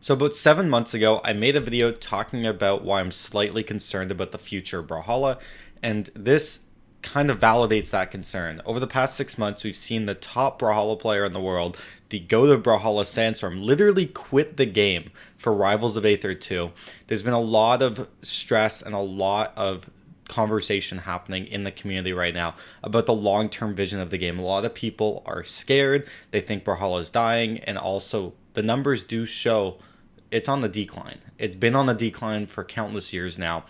So about 7 months ago, I made a video talking about why I'm slightly concerned about the future of Brawlhalla, and this kind of validates that concern. Over the past 6 months, we've seen the top Brawlhalla player in the world, the GOAT of Brawlhalla Sandstorm, literally quit the game for Rivals of Aether 2. There's been a lot of stress and a lot of conversation happening in the community right now about the long-term vision of the game. A lot of people are scared. They think Brawlhalla is dying, and also the numbers do show it's on the decline. It's been on the decline for countless years now.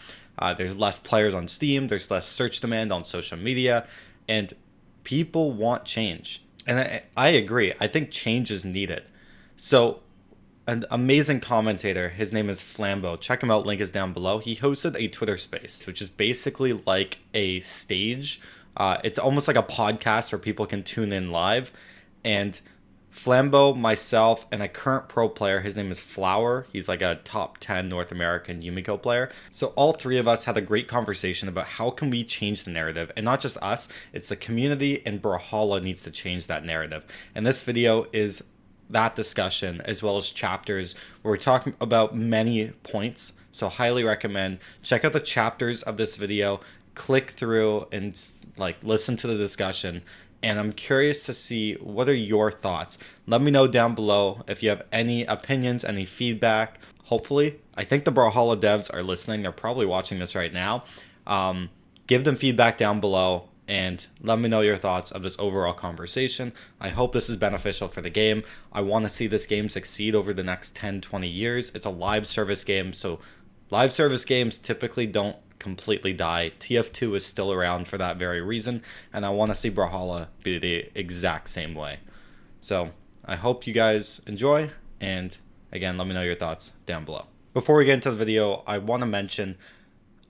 There's less players on Steam, there's less search demand on social media, and people want change. And I agree. I think change is needed. So, an amazing commentator, his name is Flambo. Check him out, link is down below. He hosted a Twitter space, which is basically like a stage. It's almost like a podcast where people can tune in live. And Flambo, myself, and a current pro player. His name is Flower. He's like a top 10 North American Yumiko player. So all three of us had a great conversation about how can we change the narrative. And not just us, it's the community, and Brawlhalla needs to change that narrative. And this video is that discussion, as well as chapters where we're talking about many points. So highly recommend check out the chapters of this video, click through and like listen to the discussion. And I'm curious to see what are your thoughts. Let me know down below if you have any opinions, any feedback. Hopefully, I think the Brawlhalla devs are listening. They're probably watching this right now. Give them feedback down below and let me know your thoughts of this overall conversation. I hope this is beneficial for the game. I want to see this game succeed over the next 10, 20 years. It's a live service game, so live service games typically don't completely die. TF2 is still around for that very reason, and I want to see Brawlhalla be the exact same way. So I hope you guys enjoy, and again, let me know your thoughts down below. Before we get into the video, I want to mention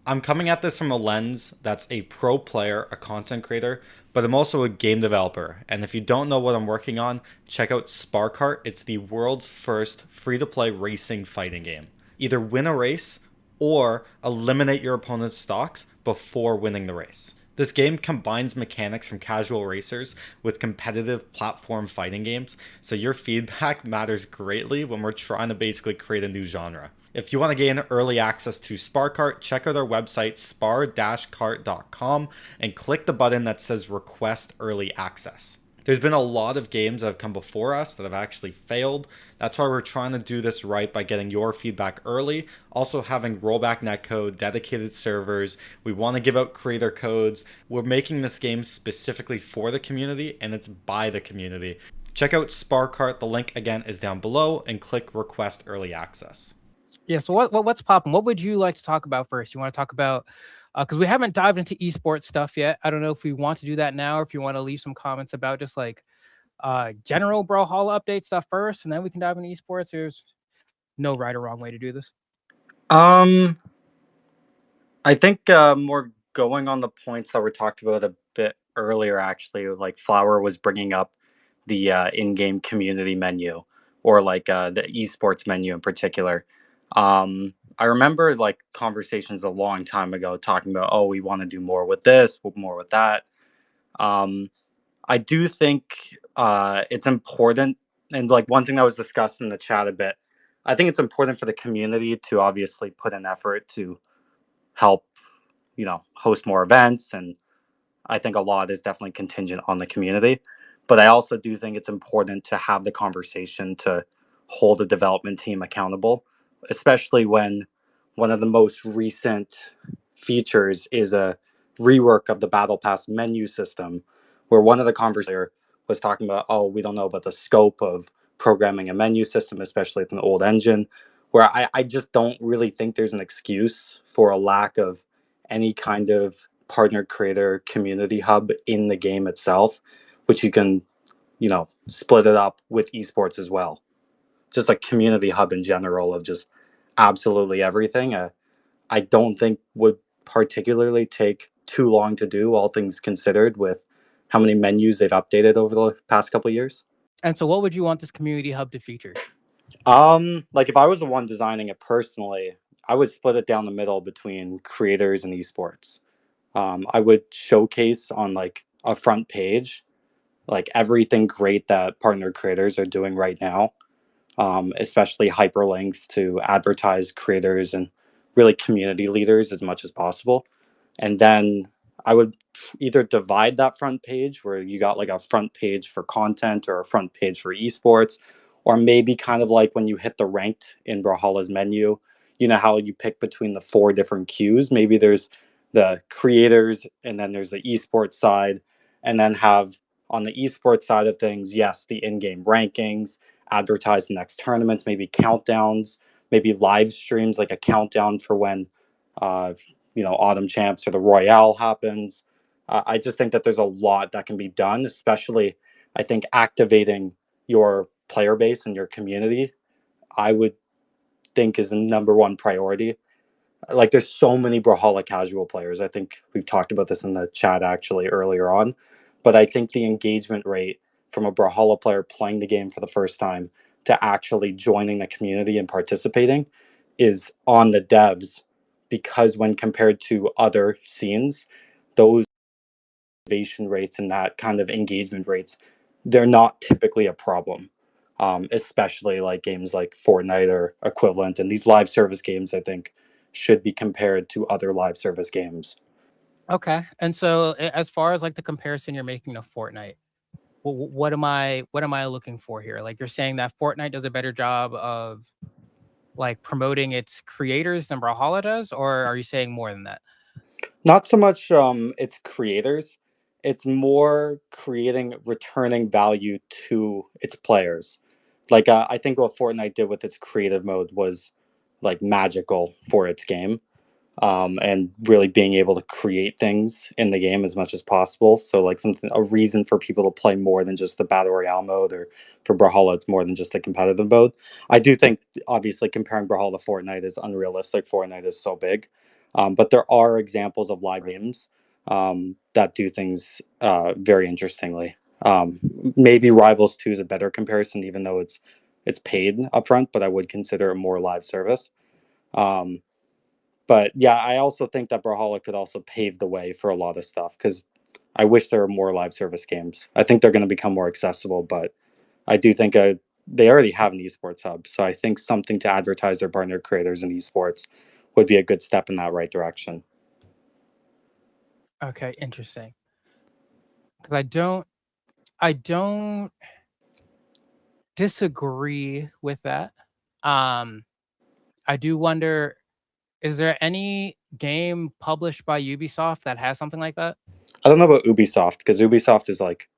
I'm coming at this from a lens that's a pro player, a content creator, but I'm also a game developer. And if you don't know what I'm working on, check out Spar. It's the world's first free-to-play racing fighting game. Either win a race or eliminate your opponent's stocks before winning the race. This game combines mechanics from casual racers with competitive platform fighting games, so your feedback matters greatly when we're trying to basically create a new genre. If you want to gain early access to Spar, check out our website spar-kart.com and click the button that says request early access. There's been a lot of games that have come before us that have actually failed. That's why we're trying to do this right by getting your feedback early. Also having rollback netcode, dedicated servers. We want to give out creator codes. We're making this game specifically for the community, and it's by the community. Check out Spar. The link again is down below, and click request early access. Yeah. So what's popping? What would you like to talk about first? You want to talk about because we haven't dived into esports stuff yet. I don't know if we want to do that now, or if you want to leave some comments about just like general Brawlhalla update stuff first, and then we can dive into esports. There's no right or wrong way to do this. Um, I think more going on the points that were talked about a bit earlier, actually, like Flower was bringing up the in-game community menu, or like the esports menu in particular. I remember like conversations a long time ago talking about, oh, we want to do more with this, more with that. Um, I do think it's important, and like one thing that was discussed in the chat a bit, I think it's important for the community to obviously put an effort to help, host more events, and I think a lot is definitely contingent on the community. But I also do think it's important to have the conversation to hold the development team accountable, especially when one of the most recent features is a rework of the Battle Pass menu system, where one of the conversators was talking about, oh, we don't know about the scope of programming a menu system, especially with an old engine, where I just don't really think there's an excuse for a lack of any kind of partner creator community hub in the game itself, which you can, split it up with esports as well. Just a community hub in general of just absolutely everything. I don't think would particularly take too long to do, all things considered, with how many menus they've updated over the past couple of years. And so, what would you want this community hub to feature? Like if I was the one designing it personally, I would split it down the middle between creators and esports. I would showcase on like a front page, like everything great that partner creators are doing right now. especially hyperlinks to advertise creators and really community leaders as much as possible. And then I would either divide that front page where you got like a front page for content or a front page for esports, or maybe kind of like when you hit the ranked in Brawlhalla's menu, you know how you pick between the 4 different queues. Maybe there's the creators and then there's the esports side, and then have on the esports side of things, yes, the in-game rankings, advertise the next tournaments, maybe countdowns, maybe live streams like a countdown for when uh, autumn champs or the royale happens. I just think that there's a lot that can be done, especially I think activating your player base and your community, I would think is the number one priority. Like there's so many Brawlhalla casual players. I think we've talked about this in the chat actually earlier on, but I think the engagement rate from a Brawlhalla player playing the game for the first time to actually joining the community and participating is on the devs, because when compared to other scenes, those activation rates and that kind of engagement rates, they're not typically a problem. Especially like games like Fortnite or equivalent, and these live service games, I think, should be compared to other live service games. Okay. And so as far as like the comparison you're making to Fortnite, what am I looking for here? Like you're saying that Fortnite does a better job of like promoting its creators than Brawlhalla does, or are you saying more than that? Not so much its creators, it's more creating returning value to its players. Like I think what Fortnite did with its creative mode was like magical for its game, and really being able to create things in the game as much as possible. So like something, a reason for people to play more than just the battle royale mode, or for Brawlhalla, it's more than just the competitive mode. I do think obviously comparing Brawlhalla to Fortnite is unrealistic. Fortnite is so big, but there are examples of live games that do things very interestingly. Maybe Rivals 2 is a better comparison, even though it's paid upfront, but I would consider it more live service. Um, but yeah, I also think that Brawlhalla could also pave the way for a lot of stuff, because I wish there were more live service games. I think they're going to become more accessible, but I do think they already have an esports hub. So I think something to advertise their partner creators in esports would be a good step in that right direction. Okay, interesting. Because I don't disagree with that. Um, I do wonder, is there any game published by Ubisoft that has something like that? I don't know about Ubisoft, because Ubisoft is like,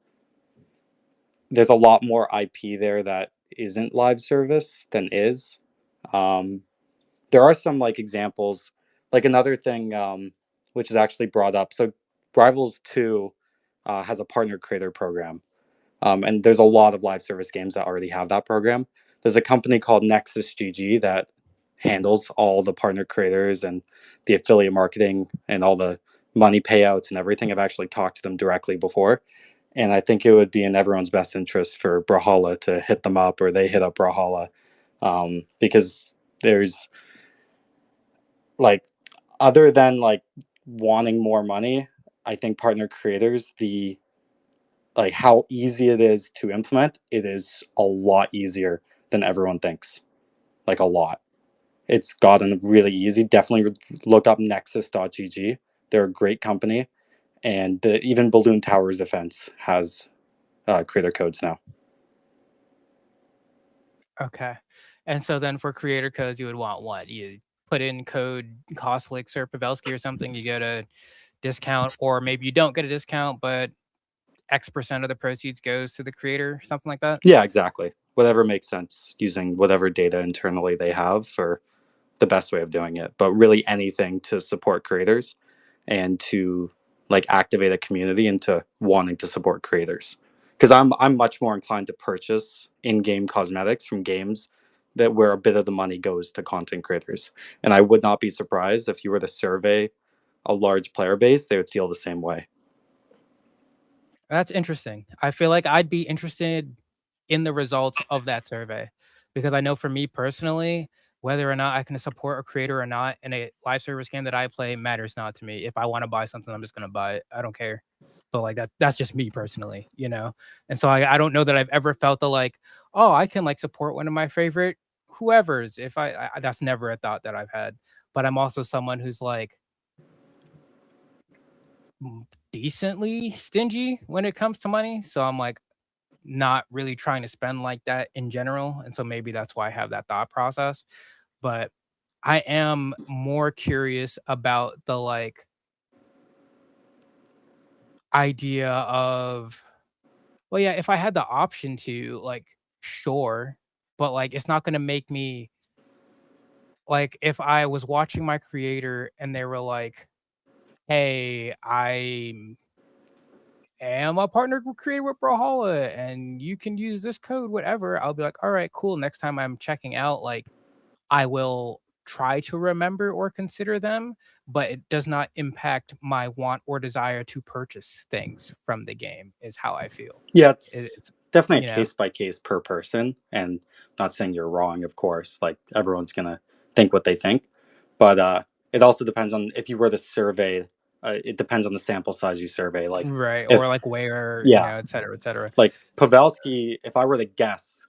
there's a lot more IP there that isn't live service than is. Um, there are some like examples, like another thing which is actually brought up. So Rivals 2 has a partner creator program, and there's a lot of live service games that already have that program. There's a company called Nexus GG that handles all the partner creators and the affiliate marketing and all the money payouts and everything. I've actually talked to them directly before, and I think it would be in everyone's best interest for Brawlhalla to hit them up, or they hit up Brawlhalla, because there's like, other than like wanting more money, I think partner creators, the like how easy it is to implement, it is a lot easier than everyone thinks. Like a lot. It's gotten really easy. Definitely look up nexus.gg. They're a great company, and even Balloon Towers Defense has creator codes now. Okay. And so then for creator codes, you would want what? You put in code Cosolix or Pavelski or something, you get a discount, or maybe you don't get a discount, but X% of the proceeds goes to the creator, something like that? Yeah, exactly. Whatever makes sense, using whatever data internally they have for the best way of doing it. But really anything to support creators and to like activate a community into wanting to support creators. Because I'm much more inclined to purchase in-game cosmetics from games that where a bit of the money goes to content creators. And I would not be surprised if you were to survey a large player base, they would feel the same way. That's interesting. I feel like I'd be interested in the results of that survey, because I know for me personally, whether or not I can support a creator or not in a live service game that I play matters not to me. If I want to buy something, I'm just gonna buy it. I don't care. But like that's just me personally, you know. And so I don't know that I've ever felt the like, oh, I can like support one of my favorite whoever's. If I that's never a thought that I've had. But I'm also someone who's like decently stingy when it comes to money. So I'm like not really trying to spend like that in general. And so maybe that's why I have that thought process. But I am more curious about the like idea of, well, yeah, if I had the option to, like, sure, but like it's not gonna make me like if I was watching my creator and they were like, hey, I am a partner creator with Brawlhalla and you can use this code, whatever. I'll be like, all right, cool. Next time I'm checking out, like I will try to remember or consider them, but it does not impact my want or desire to purchase things from the game, is how I feel. Yeah, it's It's, definitely you a know, case by case per person, and not saying you're wrong, of course. Like everyone's gonna think what they think, but it also depends on if you were to survey. It depends on the sample size you survey. Like right. Or if like where, yeah, et cetera, et cetera. like Pavelski, if I were to guess,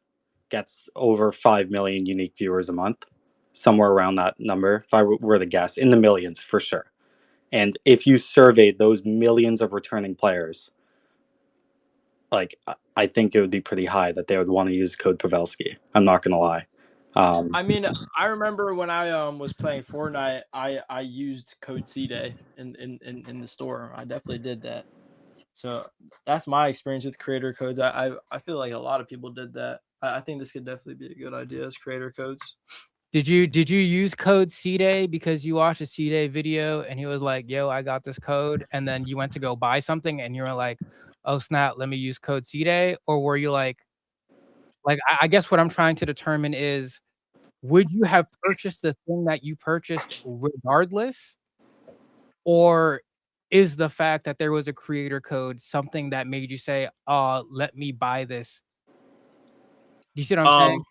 gets over 5 million unique viewers a month, somewhere around that number. If I were to guess, in the millions for sure. And if you surveyed those millions of returning players, like I think it would be pretty high that they would want to use code Pavelski. I'm not gonna lie. I mean, I remember when I was playing Fortnite, I used code C Day in the store. I definitely did that. So that's my experience with creator codes. I feel like a lot of people did that. I think this could definitely be a good idea as creator codes. Did you use code C-Day because you watched a C-Day video and he was like, yo, I got this code, and then you went to go buy something and you were like, oh snap, let me use code C-Day? Or were you like I guess what I'm trying to determine is, would you have purchased the thing that you purchased regardless? Or is the fact that there was a creator code something that made you say, let me buy this? Do you see what I'm saying?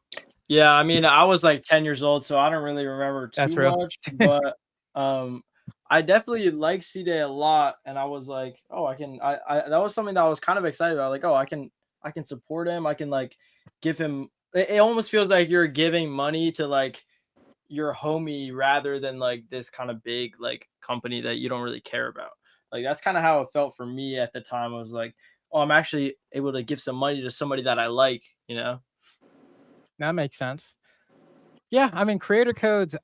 Yeah, I mean, I was like 10 years old, so I don't really remember That's too real. much, but I definitely like C-Day a lot, and I was like, oh, I that was something that I was kind of excited about. Like, oh, I can support him. I can like give him. It almost feels like you're giving money to like your homie rather than like this kind of big like company that you don't really care about. Like that's kind of how it felt for me at the time. I was like, oh, I'm actually able to give some money to somebody that I like, you know? That makes sense. Yeah, I mean, creator codes,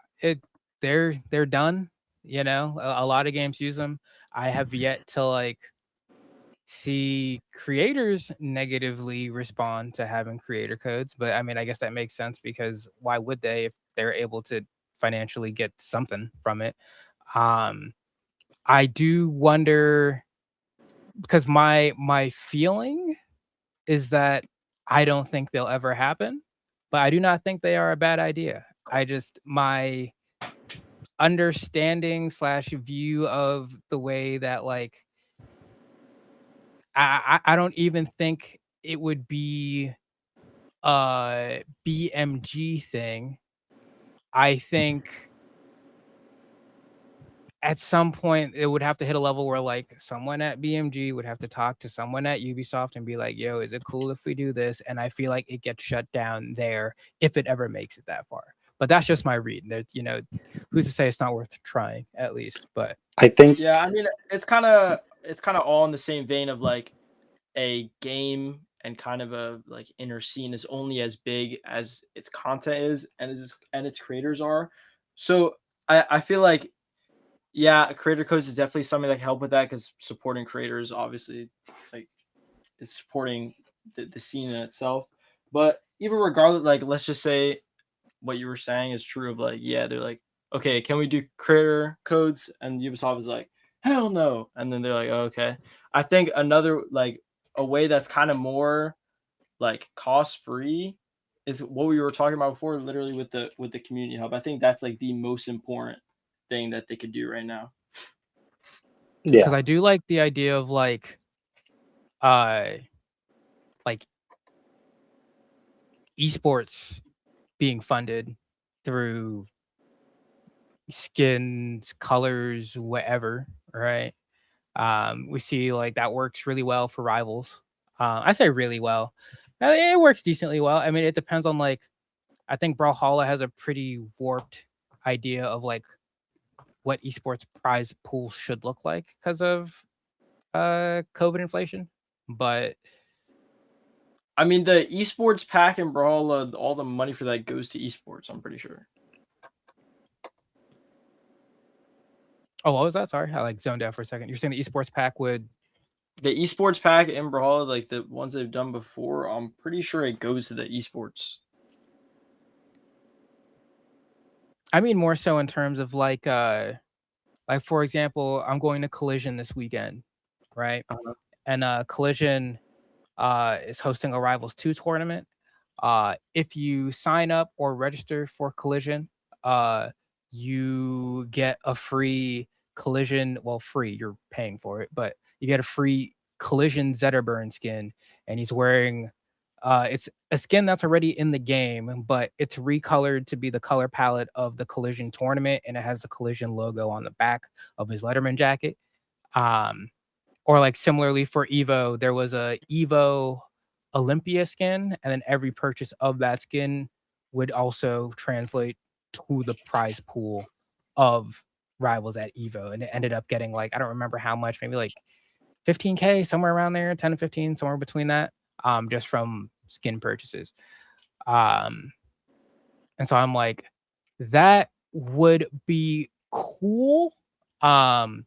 they're done. You know, a lot of games use them. I have yet to like see creators negatively respond to having creator codes, but I mean, I guess that makes sense because why would they if they're able to financially get something from it? Um, I do wonder because my feeling is that I don't think they'll ever happen, but I do not think they are a bad idea. I just my understanding slash view of the way that like I don't even think it would be a BMG thing. I think at some point it would have to hit a level where like someone at BMG would have to talk to someone at Ubisoft and be like, yo, is it cool if we do this? And I feel like it gets shut down there if it ever makes it that far. But that's just my read. That, you know, who's to say it's not worth trying at least? But I think Yeah, I mean, it's kind of all in the same vein of like a game and kind of a like inner scene is only as big as its content is and its creators are. So I feel like yeah, creator codes is definitely something that can help with that because supporting creators obviously like is supporting the scene in itself. But even regardless, like let's just say what you were saying is true of like, yeah, they're like, okay, can we do creator codes? And Ubisoft is like, hell no. And then they're like, oh, okay. I think another like a way that's kind of more like cost free is what we were talking about before, literally with the community hub. I think that's like the most important thing that they could do right now. because yeah, I do like the idea of uh like esports being funded through skins, colors, whatever, right? We see like that works really well for rivals. I say really well. It works decently well. I mean, it depends on like, I think Brawlhalla has a pretty warped idea of like what esports prize pools should look like because of COVID inflation. But I mean, the esports pack in Brawlhalla, all the money for that goes to esports. I'm pretty sure. oh, what was that? Sorry, I like zoned out for a second. You're saying the esports pack would? The esports pack in Brawlhalla, like the ones they've done before, I'm pretty sure it goes to the esports. I mean, more so in terms of like for example, I'm going to Collision this weekend, right? Uh-huh. And Collision is hosting a Rivals 2 tournament. If you sign up or register for Collision, you get a free Collision. Well, free, you're paying for it, but you get a free Collision Zetterburn skin, and he's wearing it's a skin that's already in the game, but it's recolored to be the color palette of the Collision tournament, and it has the Collision logo on the back of his Letterman jacket. Or like similarly for Evo, there was a Evo Olympia skin, and then every purchase of that skin would also translate to the prize pool of Rivals at Evo, and it ended up getting like, I don't remember how much, maybe like 15K, somewhere around there, 10 to 15, somewhere between that, just from skin purchases. And so I'm like, that would be cool. From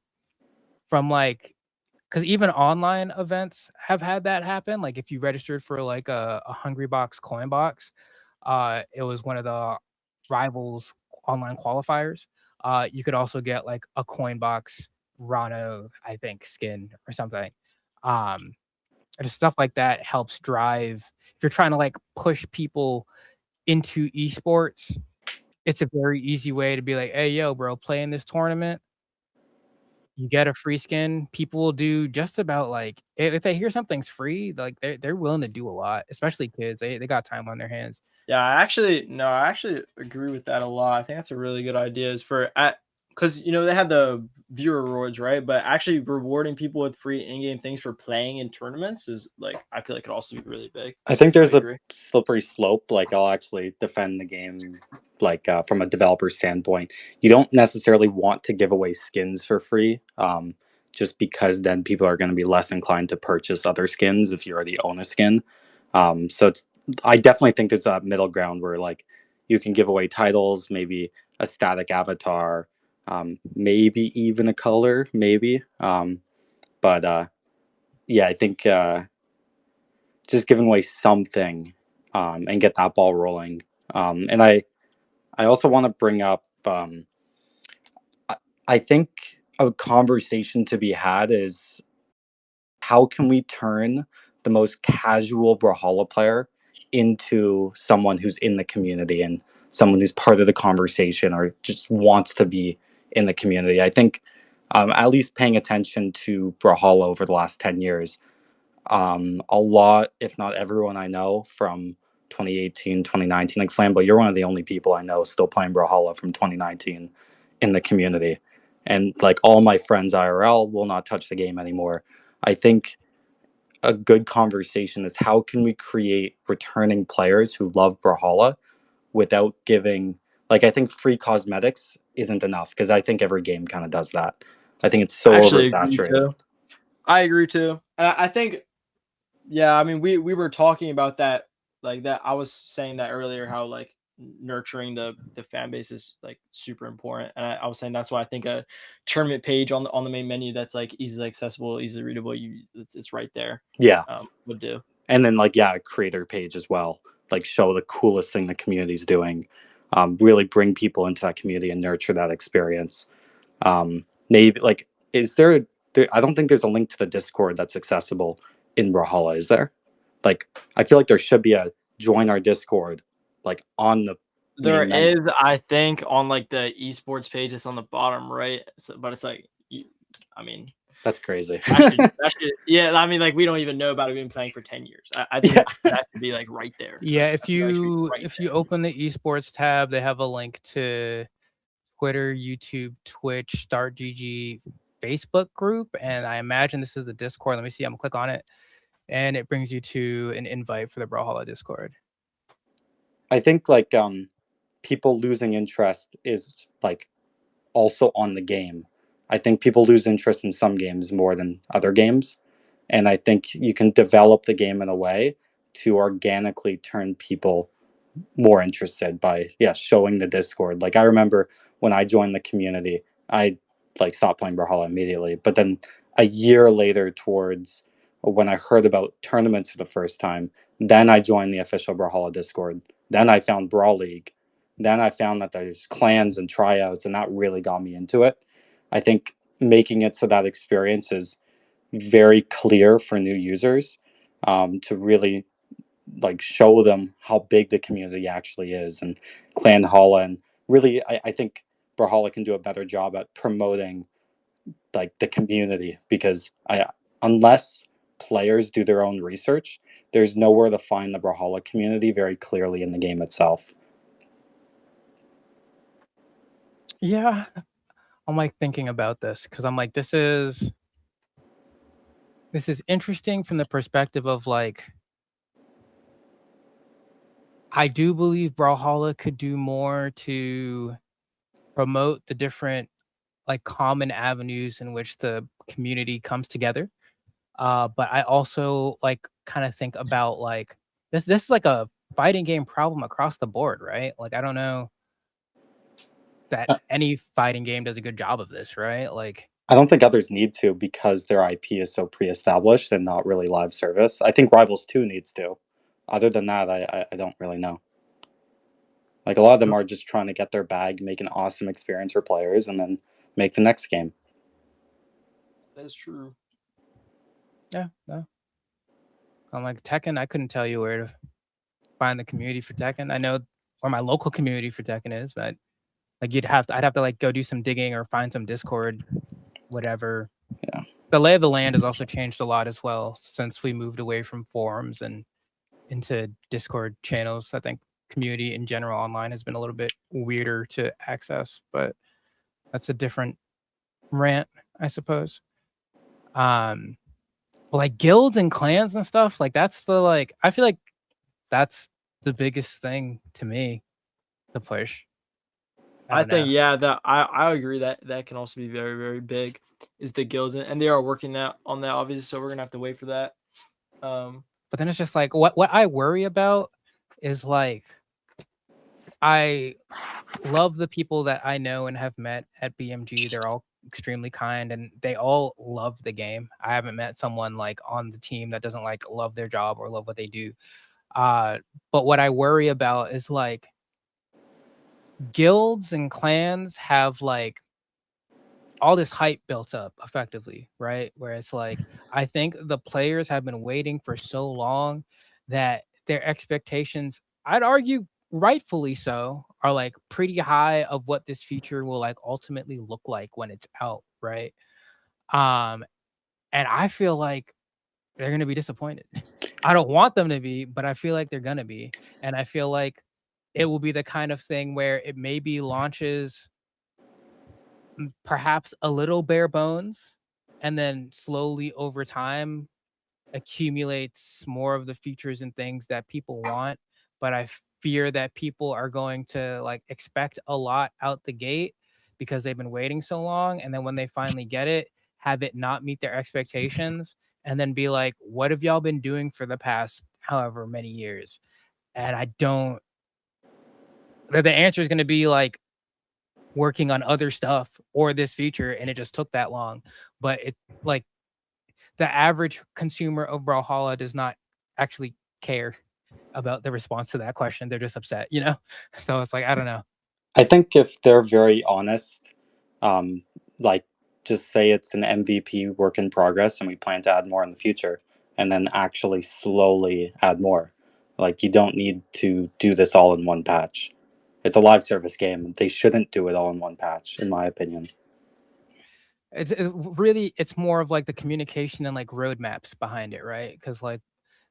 like, because even online events have had that happen. Like if you registered for like a Hungry Box coin box, it was one of the Rivals online qualifiers. You could also get like a coin box Rano, I think, skin or something. Just stuff like that helps drive. If you're trying to like push people into esports, it's a very easy way to be like, hey, yo, bro, play in this tournament. You get a free skin. People will do just about like, if they hear something's free, like they're willing to do a lot, especially kids. They got time on their hands. Yeah, I actually agree with that a lot. I think that's a really good idea. Is for because they have the viewer rewards, right? But actually rewarding people with free in-game things for playing in tournaments is like, I feel like it could also be really big. I think there's a agree. slippery slope. Like I'll actually defend the game, like from a developer standpoint. You don't necessarily want to give away skins for free, just because then people are going to be less inclined to purchase other skins if you already own a skin. So I definitely think there's a middle ground where like you can give away titles, maybe a static avatar, maybe even a color, maybe. But yeah, I think. Just giving away something and get that ball rolling. And I also want to bring up, I think a conversation to be had is how can we turn the most casual Brawlhalla player into someone who's in the community and someone who's part of the conversation or just wants to be in the community. I think at least paying attention to Brawlhalla over the last 10 years, a lot, if not everyone I know from 2018, 2019, like Flambo, you're one of the only people I know still playing Brawlhalla from 2019 in the community. And like all my friends IRL will not touch the game anymore. I think a good conversation is how can we create returning players who love Brawlhalla without giving, like, I think free cosmetics isn't enough because I think every game kind of does that. I think it's so oversaturated. I agree too. I think, yeah, I mean, we were talking about that, like that. I was saying that earlier, how like nurturing the fan base is like super important, and I was saying that's why I think a tournament page on the main menu that's like easily accessible, easily readable, it's right there. Yeah, would do. And then like, yeah, a creator page as well, like show the coolest thing the community's doing, really bring people into that community and nurture that experience. Maybe like, is there I don't think there's a link to the Discord that's accessible in Brawlhalla, is there? Like, I feel like there should be a join our Discord, like on the There main menu. is, I think, on like the esports page, it's on the bottom right, but it's like, I mean, that's crazy. Yeah, I mean, like we don't even know about it. We've been playing for 10 years. I think that should be like right there. Yeah, if you open the esports tab, they have a link to Twitter, YouTube, Twitch, Start GG, Facebook group, and I imagine this is the Discord. Let me see. I'm gonna click on it. and it brings you to an invite for the Brawlhalla Discord. I think like people losing interest is like also on the game. I think people lose interest in some games more than other games. And I think you can develop the game in a way to organically turn people more interested by showing the Discord. Like I remember when I joined the community, I like stopped playing Brawlhalla immediately. But then a year later, towards when I heard about tournaments for the first time, then I joined the official Brawlhalla Discord. Then I found Brawl League. Then I found that there's clans and tryouts, and that really got me into it. I think making it so that experience is very clear for new users, to really like show them how big the community actually is, and Clan Hala, and really I think Brawlhalla can do a better job at promoting like the community, because unless players do their own research, there's nowhere to find the Brawlhalla community very clearly in the game itself. Yeah, I'm like thinking about this because I'm like, this is interesting from the perspective of like, I do believe Brawlhalla could do more to promote the different like common avenues in which the community comes together. But I also like kind of think about like this is like a fighting game problem across the board, right? Like I don't know that any fighting game does a good job of this, right? Like I don't think others need to, because their IP is so pre-established and not really live service. I think Rivals 2 needs to. Other than that, I don't really know. Like a lot of them are just trying to get their bag, make an awesome experience for players, and then make the next game. That's true. yeah, no. I'm like Tekken, I couldn't tell you where to find the community for Tekken. I know where my local community for Tekken is, but like I'd have to like go do some digging or find some Discord, whatever. Yeah. The lay of the land has also changed a lot as well since we moved away from forums and into Discord channels. I think community in general online has been a little bit weirder to access, but that's a different rant, I suppose. Like guilds and clans and stuff, like that's the like I feel like that's the biggest thing to me to push. I think know. that I agree that can also be very, very big, is the guilds, and they are working on that obviously, so we're gonna have to wait for that. But then it's just like what I worry about is like I love the people that I know and have met at BMG. They're all extremely kind and they all love the game. I haven't met someone like on the team that doesn't like love their job or love what they do. But what I worry about is like guilds and clans have like all this hype built up effectively, right? Where it's like, I think the players have been waiting for so long that their expectations, I'd argue rightfully so, are like pretty high of what this feature will like ultimately look like when it's out, right? And I feel like they're going to be disappointed. I don't want them to be, but I feel like they're going to be. And I feel like it will be the kind of thing where it maybe launches perhaps a little bare bones and then slowly over time accumulates more of the features and things that people want. But I fear that people are going to like expect a lot out the gate because they've been waiting so long, and then when they finally get it, have it not meet their expectations, and then be like, what have y'all been doing for the past however many years? And I don't, the answer is going to be like working on other stuff or this feature, and it just took that long. But it like the average consumer of Brawlhalla does not actually care about the response to that question. They're just upset, you know? So it's like, I don't know. I think if they're very honest, like just say it's an MVP work in progress and we plan to add more in the future, and then actually slowly add more. Like you don't need to do this all in one patch. It's a live service game. They shouldn't do it all in one patch, in my opinion. It's more of like the communication and like roadmaps behind it, right? Because like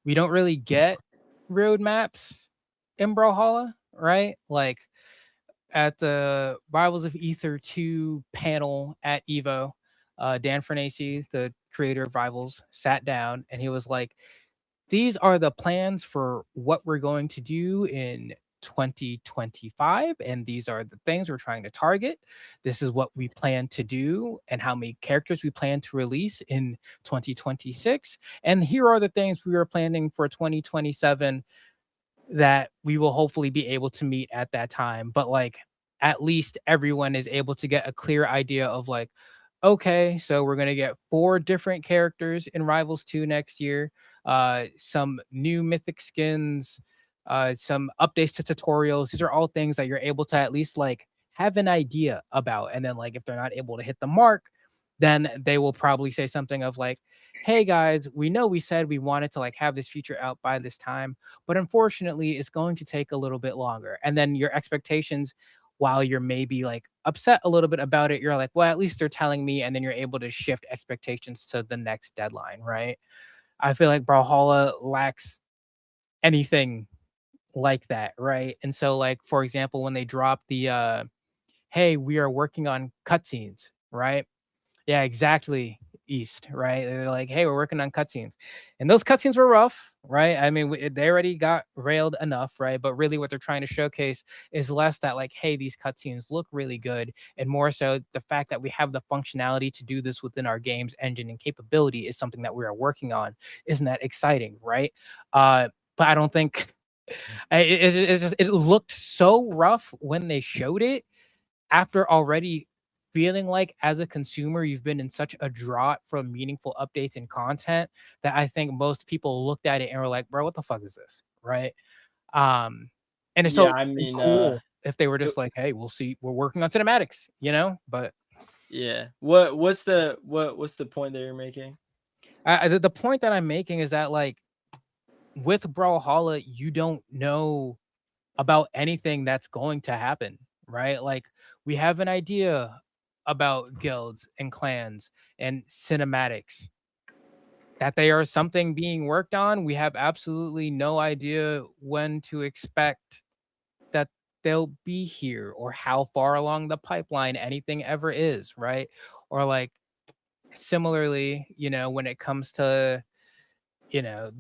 we don't really get roadmaps in Brawlhalla, right? Like at the Rivals of Ether 2 panel at Evo, Dan Fernacci, the creator of Rivals, sat down and he was like, these are the plans for what we're going to do in 2025, and these are the things we're trying to target. This is what we plan to do and how many characters we plan to release in 2026, and here are the things we are planning for 2027 that we will hopefully be able to meet at that time. But like, at least everyone is able to get a clear idea of like, okay, so we're going to get 4 different characters in Rivals 2 next year, some new mythic skins, some updates to tutorials. These are all things that you're able to at least like have an idea about. And then like, if they're not able to hit the mark, then they will probably say something of like, hey guys, we know we said we wanted to like have this feature out by this time, but unfortunately it's going to take a little bit longer. And then your expectations, while you're maybe like upset a little bit about it, you're like, well, at least they're telling me, and then you're able to shift expectations to the next deadline, right? I feel like Brawlhalla lacks anything like that, right? And so like, for example, when they drop the hey, we are working on cutscenes, right? Yeah, exactly. East, right? They're like, hey, we're working on cutscenes. And those cutscenes were rough, right? I mean, they already got railed enough, right? But really what they're trying to showcase is less that like, hey, these cutscenes look really good, and more so the fact that we have the functionality to do this within our game's engine and capability is something that we are working on. Isn't that exciting, right? But I don't think it's just, it looked so rough when they showed it after already feeling like as a consumer you've been in such a drought from meaningful updates and content that I think most people looked at it and were like, bro, what the fuck is this, right? And it's Yeah, so I mean, cool if they were it- just like, hey, we'll see, we're working on cinematics, you know. But yeah. What's the point that you're making? the point that I'm making is that like with Brawlhalla you don't know about anything that's going to happen, right? Like, we have an idea about guilds and clans and cinematics, that they are something being worked on. We have absolutely no idea when to expect that they'll be here or how far along the pipeline anything ever is, right? Or like, similarly, you know, when it comes to, you know,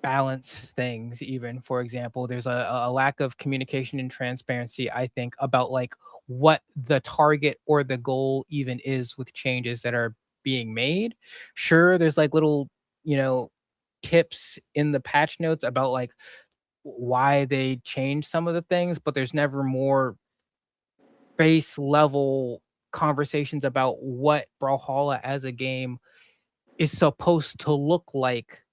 balance things, even, for example, there's a lack of communication and transparency, I think, about like what the target or the goal even is with changes that are being made. Sure, there's like little, you know, tips in the patch notes about like why they changed some of the things, but there's never more base level conversations about what Brawlhalla as a game is supposed to look like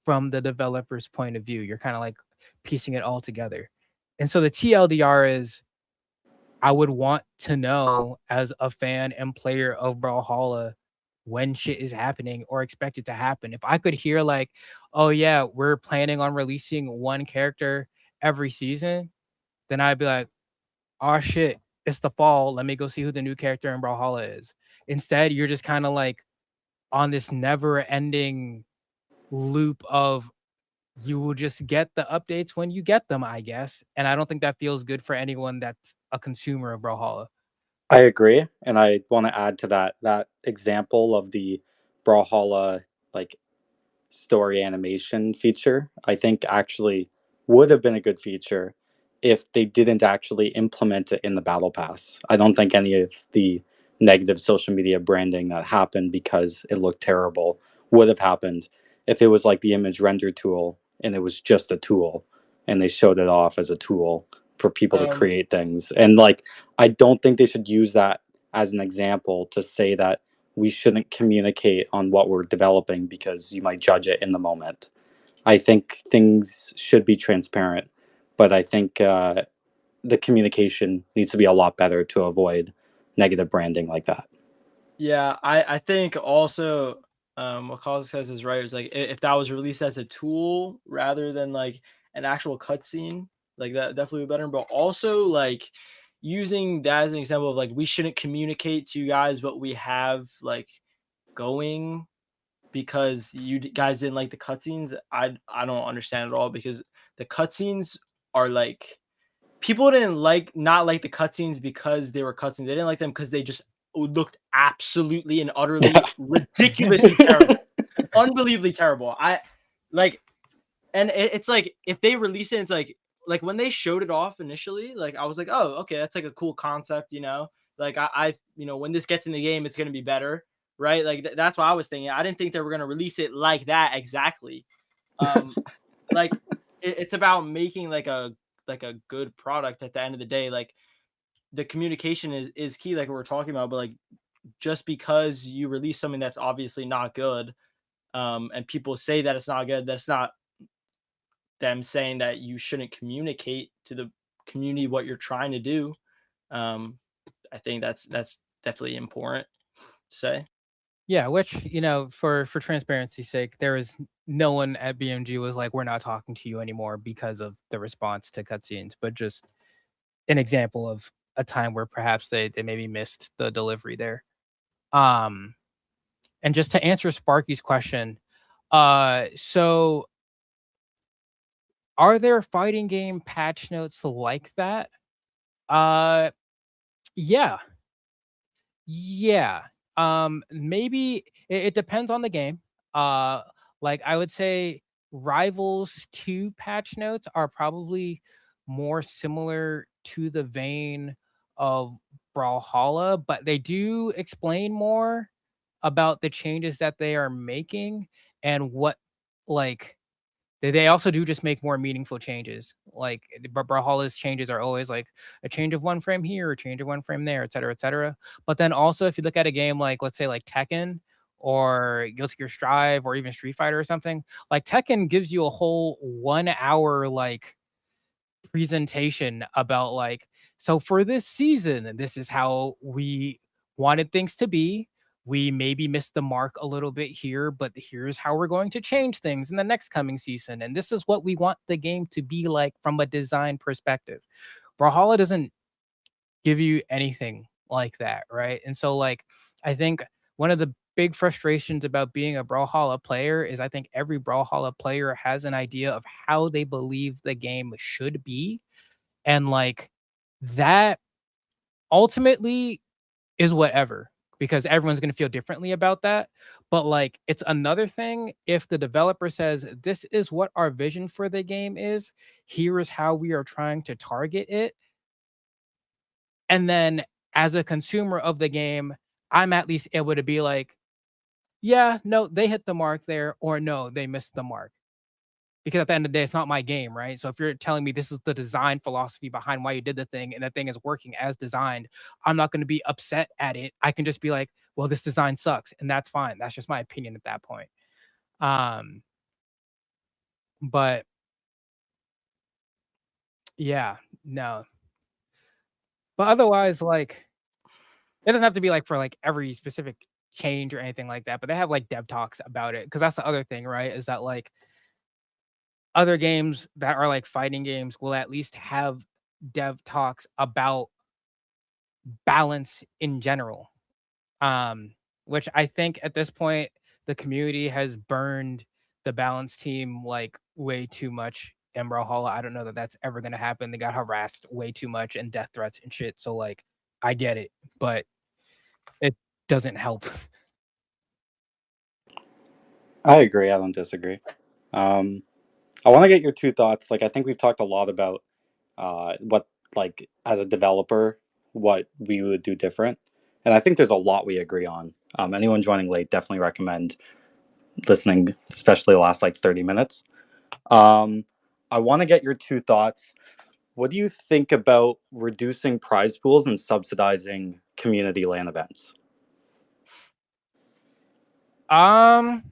from the developer's point of view. You're kind of like piecing it all together. And so the TLDR is, I would want to know as a fan and player of Brawlhalla when shit is happening or expected to happen. If I could hear like, oh yeah, we're planning on releasing one character every season, then I'd be like, oh shit, it's the fall. Let me go see who the new character in Brawlhalla is. Instead, you're just kind of like on this never ending loop of, you will just get the updates when you get them, I guess. And I don't think that feels good for anyone that's a consumer of Brawlhalla. I agree, and I want to add to that example of the Brawlhalla like story animation feature. I think actually would have been a good feature if they didn't actually implement it in the battle pass. I don't think any of the negative social media branding that happened because it looked terrible would have happened if it was like the image render tool and it was just a tool and they showed it off as a tool for people to create things. And like, I don't think they should use that as an example to say that we shouldn't communicate on what we're developing because you might judge it in the moment. I think things should be transparent, but I think the communication needs to be a lot better to avoid negative branding like that. Yeah, I think also what Cosolix says is right. It's like if that was released as a tool rather than like an actual cutscene, like that definitely would be better. But also like using that as an example of like we shouldn't communicate to you guys what we have like going because you guys didn't like the cutscenes. I don't understand at all because the cutscenes are like people didn't not like the cutscenes because they were cutscenes. They didn't like them because they just looked absolutely and utterly ridiculously terrible, unbelievably terrible. I like And it's like if they release it, it's like when they showed it off initially, like I was like, oh, okay, that's like a cool concept, you know. Like I when this gets in the game, it's gonna be better, right? Like that's what I was thinking. I didn't think they were gonna release it like that exactly. Like it's about making like a good product at the end of the day. Like the communication is key, like we we're talking about, but like just because you release something that's obviously not good, and people say that it's not good, that's not them saying that you shouldn't communicate to the community what you're trying to do. Um, I think that's definitely important to say. Yeah, which, for transparency's sake, there is no one at BMG was like, we're not talking to you anymore because of the response to cutscenes, but just an example of a time where perhaps they maybe missed the delivery there. Um, and just to answer Sparky's question, so are there fighting game patch notes like that? Uh, yeah. Yeah. Maybe it depends on the game. Uh, like I would say Rivals 2 patch notes are probably more similar to the vein of Brawlhalla, but they do explain more about the changes that they are making and what like they also do just make more meaningful changes. Like Brawlhalla's changes are always like a change of 1 frame here, a change of 1 frame there, et cetera, et cetera. But then also, if you look at a game like, let's say, like Tekken or Guilty Gear Strive or even Street Fighter or something, like Tekken gives you a whole 1 hour like presentation about like, so for this season, this is how we wanted things to be. We maybe missed the mark a little bit here, but here's how we're going to change things in the next coming season. And this is what we want the game to be like from a design perspective. Brawlhalla doesn't give you anything like that, right? And so, like, I think one of the big frustrations about being a Brawlhalla player is I think every Brawlhalla player has an idea of how they believe the game should be. And like that ultimately is whatever because everyone's going to feel differently about that. But like it's another thing if the developer says, this is what our vision for the game is, here is how we are trying to target it. And then as a consumer of the game, I'm at least able to be like, yeah, no, they hit the mark there, or no, they missed the mark. Because at the end of the day, it's not my game, right? So if you're telling me this is the design philosophy behind why you did the thing and that thing is working as designed, I'm not going to be upset at it. I can just be like, well, this design sucks, and that's fine. That's just my opinion at that point. Um, but yeah, no. But otherwise, like, it doesn't have to be like for like every specific change or anything like that. But they have like dev talks about it because that's the other thing, right? Is that like other games that are like fighting games will at least have dev talks about balance in general. Which I think at this point the community has burned the balance team like way too much in Brawlhalla. I don't know that that's ever gonna happen. They got harassed way too much and death threats and shit. So like, I get it, but it doesn't help. I agree. I don't disagree. I want to get your two thoughts. Like, I think we've talked a lot about what, like, as a developer, what we would do different, and I think there's a lot we agree on. Anyone joining late, definitely recommend listening, especially the last like 30 minutes. I want to get your two thoughts. What do you think about reducing prize pools and subsidizing community LAN events? Um,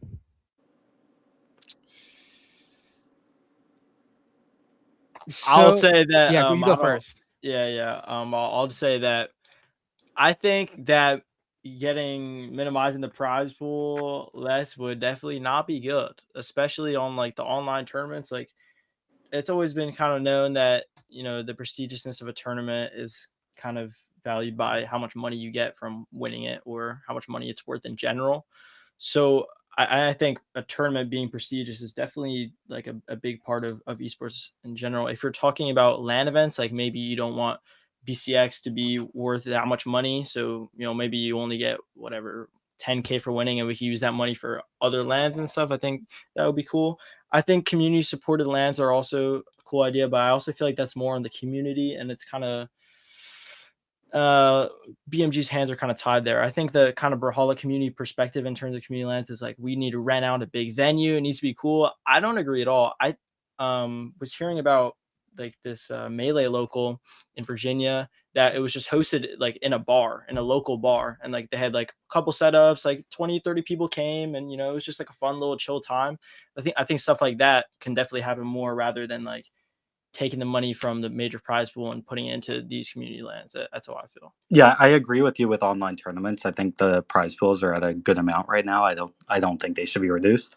I'll so say that yeah, you go I don't. first. Yeah. I'll just say that I think that minimizing the prize pool less would definitely not be good, especially on like the online tournaments. Like it's always been kind of known that the prestigiousness of a tournament is kind of valued by how much money you get from winning it or how much money it's worth in general. So I think a tournament being prestigious is definitely like a big part of esports in general. If you're talking about LAN events, like maybe you don't want BCX to be worth that much money, so maybe you only get whatever 10K for winning, and we can use that money for other lands and stuff. I think that would be cool. I think community supported LANs are also a cool idea, but I also feel like that's more on the community, and it's kind of BMG's hands are kind of tied there. I think the kind of Brawlhalla community perspective in terms of community lands is like we need to rent out a big venue. It needs to be cool. I don't agree at all. I was hearing about like this melee local in Virginia that it was just hosted like in a local bar, and like they had like a couple setups, like 20-30 people came, and it was just like a fun little chill time. I think stuff like that can definitely happen more rather than like taking the money from the major prize pool and putting it into these community lands. That's how I feel. Yeah, I agree with you with online tournaments. I think the prize pools are at a good amount right now. I don't think they should be reduced.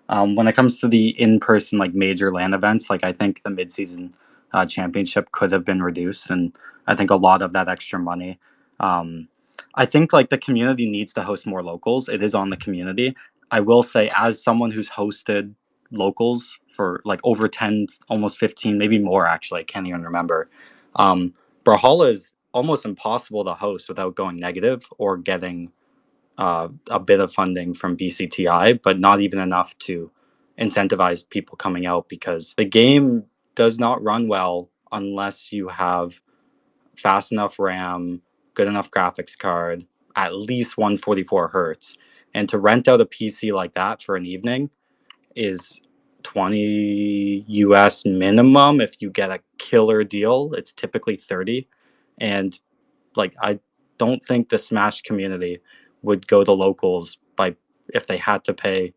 When it comes to the in-person like major LAN events, like I think the mid-season championship could have been reduced, and I think a lot of that extra money. I think like the community needs to host more locals. It is on the community. I will say, as someone who's hosted locals for like over 10, almost 15, maybe more actually, I can't even remember. Brawlhalla is almost impossible to host without going negative or getting a bit of funding from BCTI, but not even enough to incentivize people coming out, because the game does not run well unless you have fast enough RAM, good enough graphics card, at least 144 hertz. And to rent out a PC like that for an evening is 20 US minimum. If you get a killer deal, it's typically 30. And like I don't think the Smash community would go to locals by if they had to pay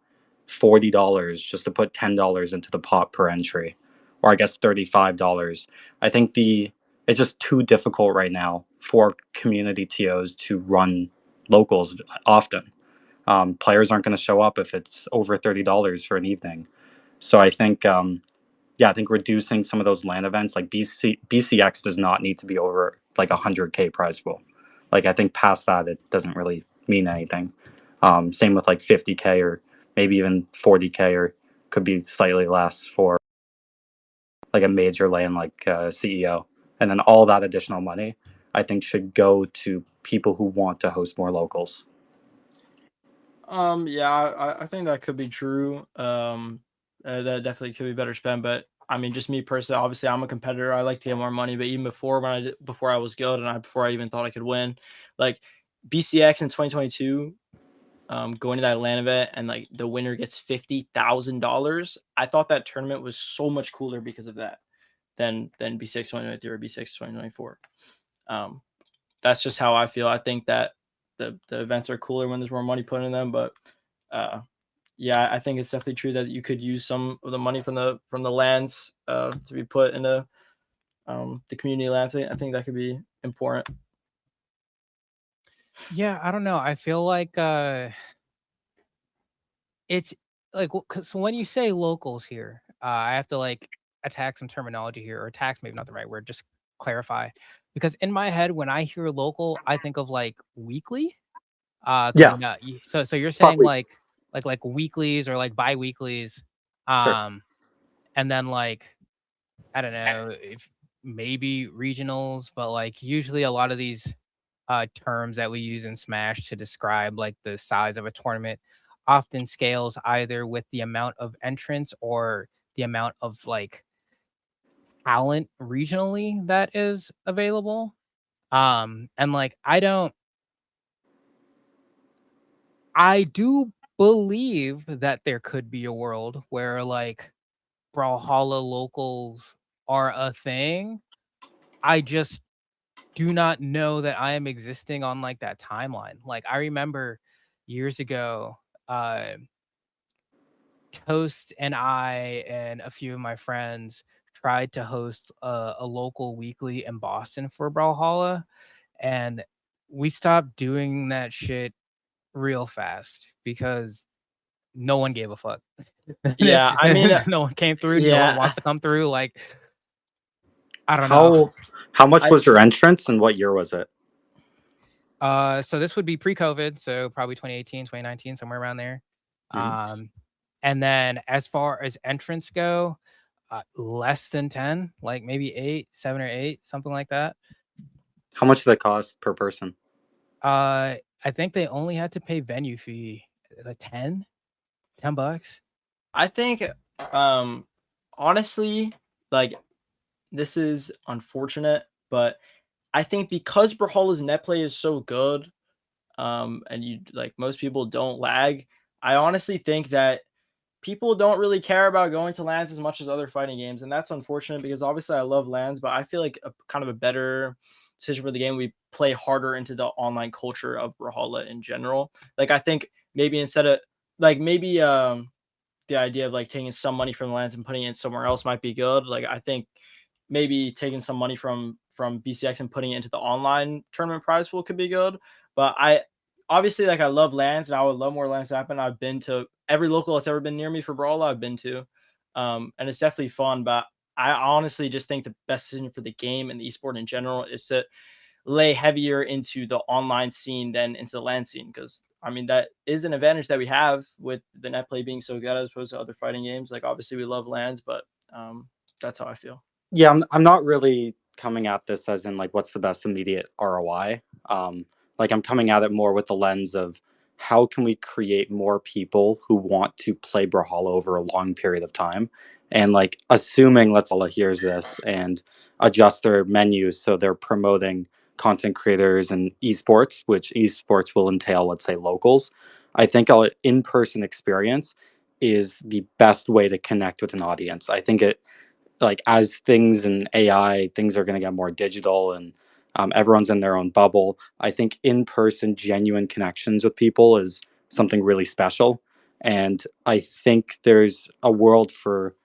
$40 just to put $10 into the pot per entry, or I guess $35. I think it's just too difficult right now for community TOs to run locals often. Players aren't going to show up if it's over $30 for an evening. So I think I think reducing some of those LAN events, like BCX does not need to be over like 100K prize pool. Like I think past that, it doesn't really mean anything. Same with like 50K or maybe even 40K, or could be slightly less for like a major LAN like CEO. And then all that additional money, I think, should go to people who want to host more locals. Yeah, I think that could be true. That definitely could be better spent. But I mean, just me personally, obviously, I'm a competitor. I like to get more money. But even before before I was good, and before I even thought I could win, like BCX in 2022, going to that Atlanta event, and like the winner gets $50,000. I thought that tournament was so much cooler because of that than B6 2023 or B6 2024. That's just how I feel. I think that the events are cooler when there's more money put in them. But yeah, I think it's definitely true that you could use some of the money from the lands to be put into the community lands. I think that could be important. Yeah, I don't know. I feel like it's like because when you say locals here, I have to like attack some terminology here, or attack maybe not the right word, just clarify. Because in my head, when I hear local, I think of like weekly. Because Yeah, I'm not. So you're saying probably. like weeklies or like bi-weeklies, Sure. and then like I don't know if maybe regionals, but like usually a lot of these terms that we use in Smash to describe like the size of a tournament often scales either with the amount of entrants or the amount of like talent regionally that is available. And like I do believe that there could be a world where like Brawlhalla locals are a thing. I just do not know that I am existing on like that timeline. Like I remember years ago, uh Toast and I and a few of my friends tried to host a local weekly in Boston for Brawlhalla, and we stopped doing that shit real fast because no one gave a fuck. Yeah, I mean, No one came through. No one yeah, wants to come through. Like I don't know. How much I was your entrance, and what year was it? So this would be pre-COVID, so probably 2018, 2019, somewhere around there. Mhm. And then as far as entrants go, less than 10, like maybe 8, 7 or 8, something like that. How much did it cost per person? I think they only had to pay venue fee, like $10. I think Honestly, like, this is unfortunate, but I think because Brawlhalla's net play is so good, and you like most people don't lag, I honestly think that people don't really care about going to LANs as much as other fighting games, and that's unfortunate because obviously I love LANs, but I feel like a kind of a better decision for the game, we play harder into the online culture of Brawlhalla in general. Like I think maybe instead of like maybe the idea of like taking some money from the LANs and putting it somewhere else might be good. Like I think maybe taking some money from BCX and putting it into the online tournament prize pool could be good. But I obviously like I love LANs and I would love more LANs to happen. I've been to every local that's ever been near me for Brawlhalla. I've been to, and it's definitely fun. But I honestly just think the best decision for the game and the esport in general is to lay heavier into the online scene than into the LAN scene because I mean that is an advantage that we have with the net play being so good as opposed to other fighting games. Like obviously we love LANs, but that's how I feel. Yeah, I'm not really coming at this as in like what's the best immediate ROI. Like I'm coming at it more with the lens of how can we create more people who want to play Brawlhalla over a long period of time, and like assuming let's all hears this and adjust their menus so they're promoting content creators and esports, which esports will entail, let's say, locals. I think an in-person experience is the best way to connect with an audience. I think it like as things in AI, things are going to get more digital and everyone's in their own bubble. I think in person, genuine connections with people is something really special. And I think there's a world for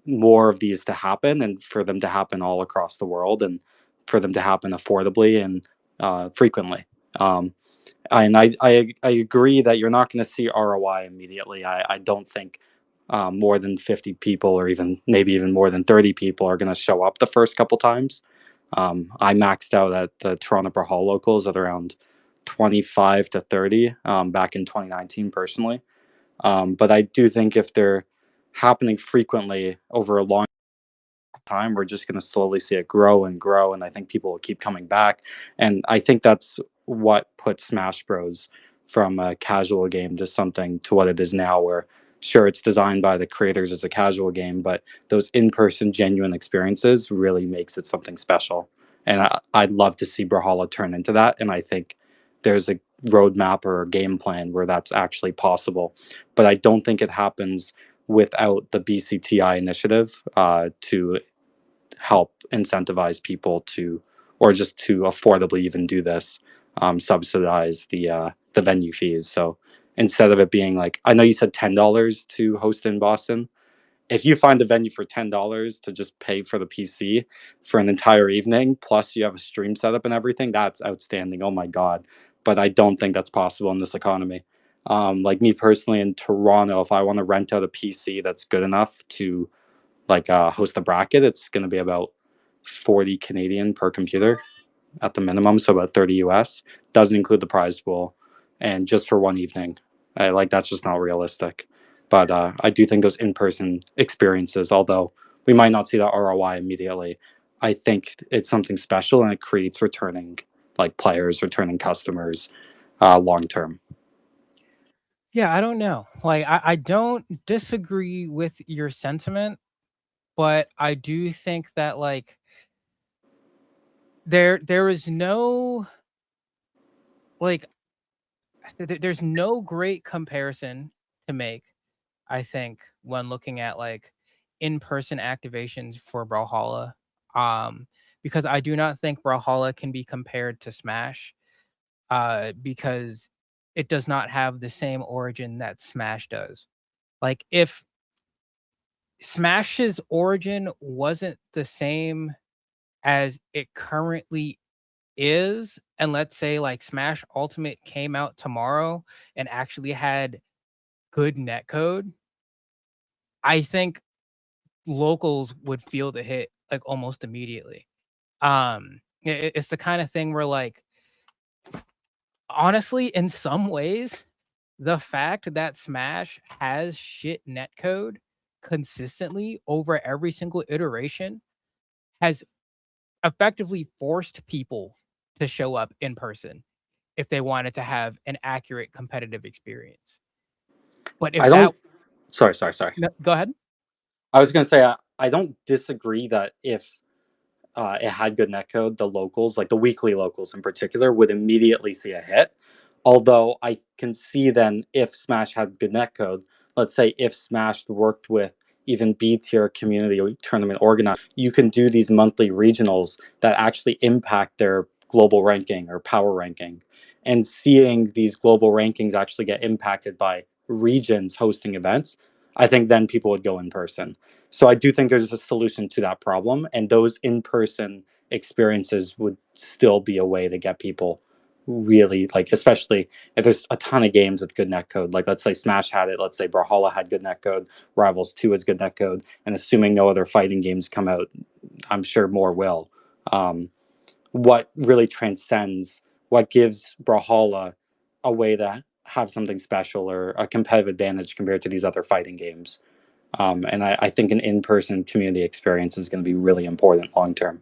more of these to happen and for them to happen all across the world and for them to happen affordably and frequently. Um, and I agree that you're not going to see ROI immediately. I don't think more than 50 people or even maybe even more than 30 people are going to show up the first couple times. I maxed out at the Toronto Brawlhalla locals at around 25 to 30 back in 2019 personally. But I do think if they're happening frequently over a long time, we're just going to slowly see it grow and grow, and I think people will keep coming back. And I think that's what put Smash Bros from a casual game to something to what it is now, where sure it's designed by the creators as a casual game, but those in-person genuine experiences really makes it something special. And I'd love to see Brawlhalla turn into that, and I think there's a roadmap or a game plan where that's actually possible, but I don't think it happens without the BCTI initiative to help incentivize people to, or just to affordably even do this, subsidize the venue fees. So instead of it being like, I know you said $10 to host in Boston. If you find a venue for $10 to just pay for the PC for an entire evening, plus you have a stream setup and everything, that's outstanding. Oh my god! But I don't think that's possible in this economy. Like me personally in Toronto, if I want to rent out a PC that's good enough to like host a bracket, it's going to be about 40 Canadian per computer at the minimum, so about 30 US. Doesn't include the prize pool, and just for one evening, like that's just not realistic. But I do think those in-person experiences, although we might not see that ROI immediately, I think it's something special and it creates returning like players, returning customers, long term. Yeah, I don't know. Like, I don't disagree with your sentiment, but I do think that like there is no like there's no great comparison to make, I think, when looking at like in-person activations for Brawlhalla. Because I do not think Brawlhalla can be compared to Smash, because it does not have the same origin that Smash does. Like if Smash's origin wasn't the same as it currently is, and let's say like Smash Ultimate came out tomorrow and actually had good netcode, I think locals would feel the hit like almost immediately. It's the kind of thing where like honestly, in some ways, the fact that Smash has shit netcode consistently over every single iteration has effectively forced people to show up in person if they wanted to have an accurate competitive experience. But if I that don't. Sorry. No, go ahead. I was going to say, I don't disagree that if it had good netcode, the locals, like the weekly locals in particular, would immediately see a hit. Although I can see then if Smash had good netcode, let's say if Smash worked with even B tier community tournament organizers, you can do these monthly regionals that actually impact their global ranking or power ranking. And seeing these global rankings actually get impacted by regions hosting events, I think then people would go in person. So I do think there's a solution to that problem, and those in-person experiences would still be a way to get people really, like, especially if there's a ton of games with good netcode. Like, let's say Smash had it, let's say Brawlhalla had good netcode, Rivals 2 has good netcode, and assuming no other fighting games come out, I'm sure more will. What really transcends, what gives Brawlhalla a way to have something special or a competitive advantage compared to these other fighting games? And I think an in-person community experience is going to be really important long term.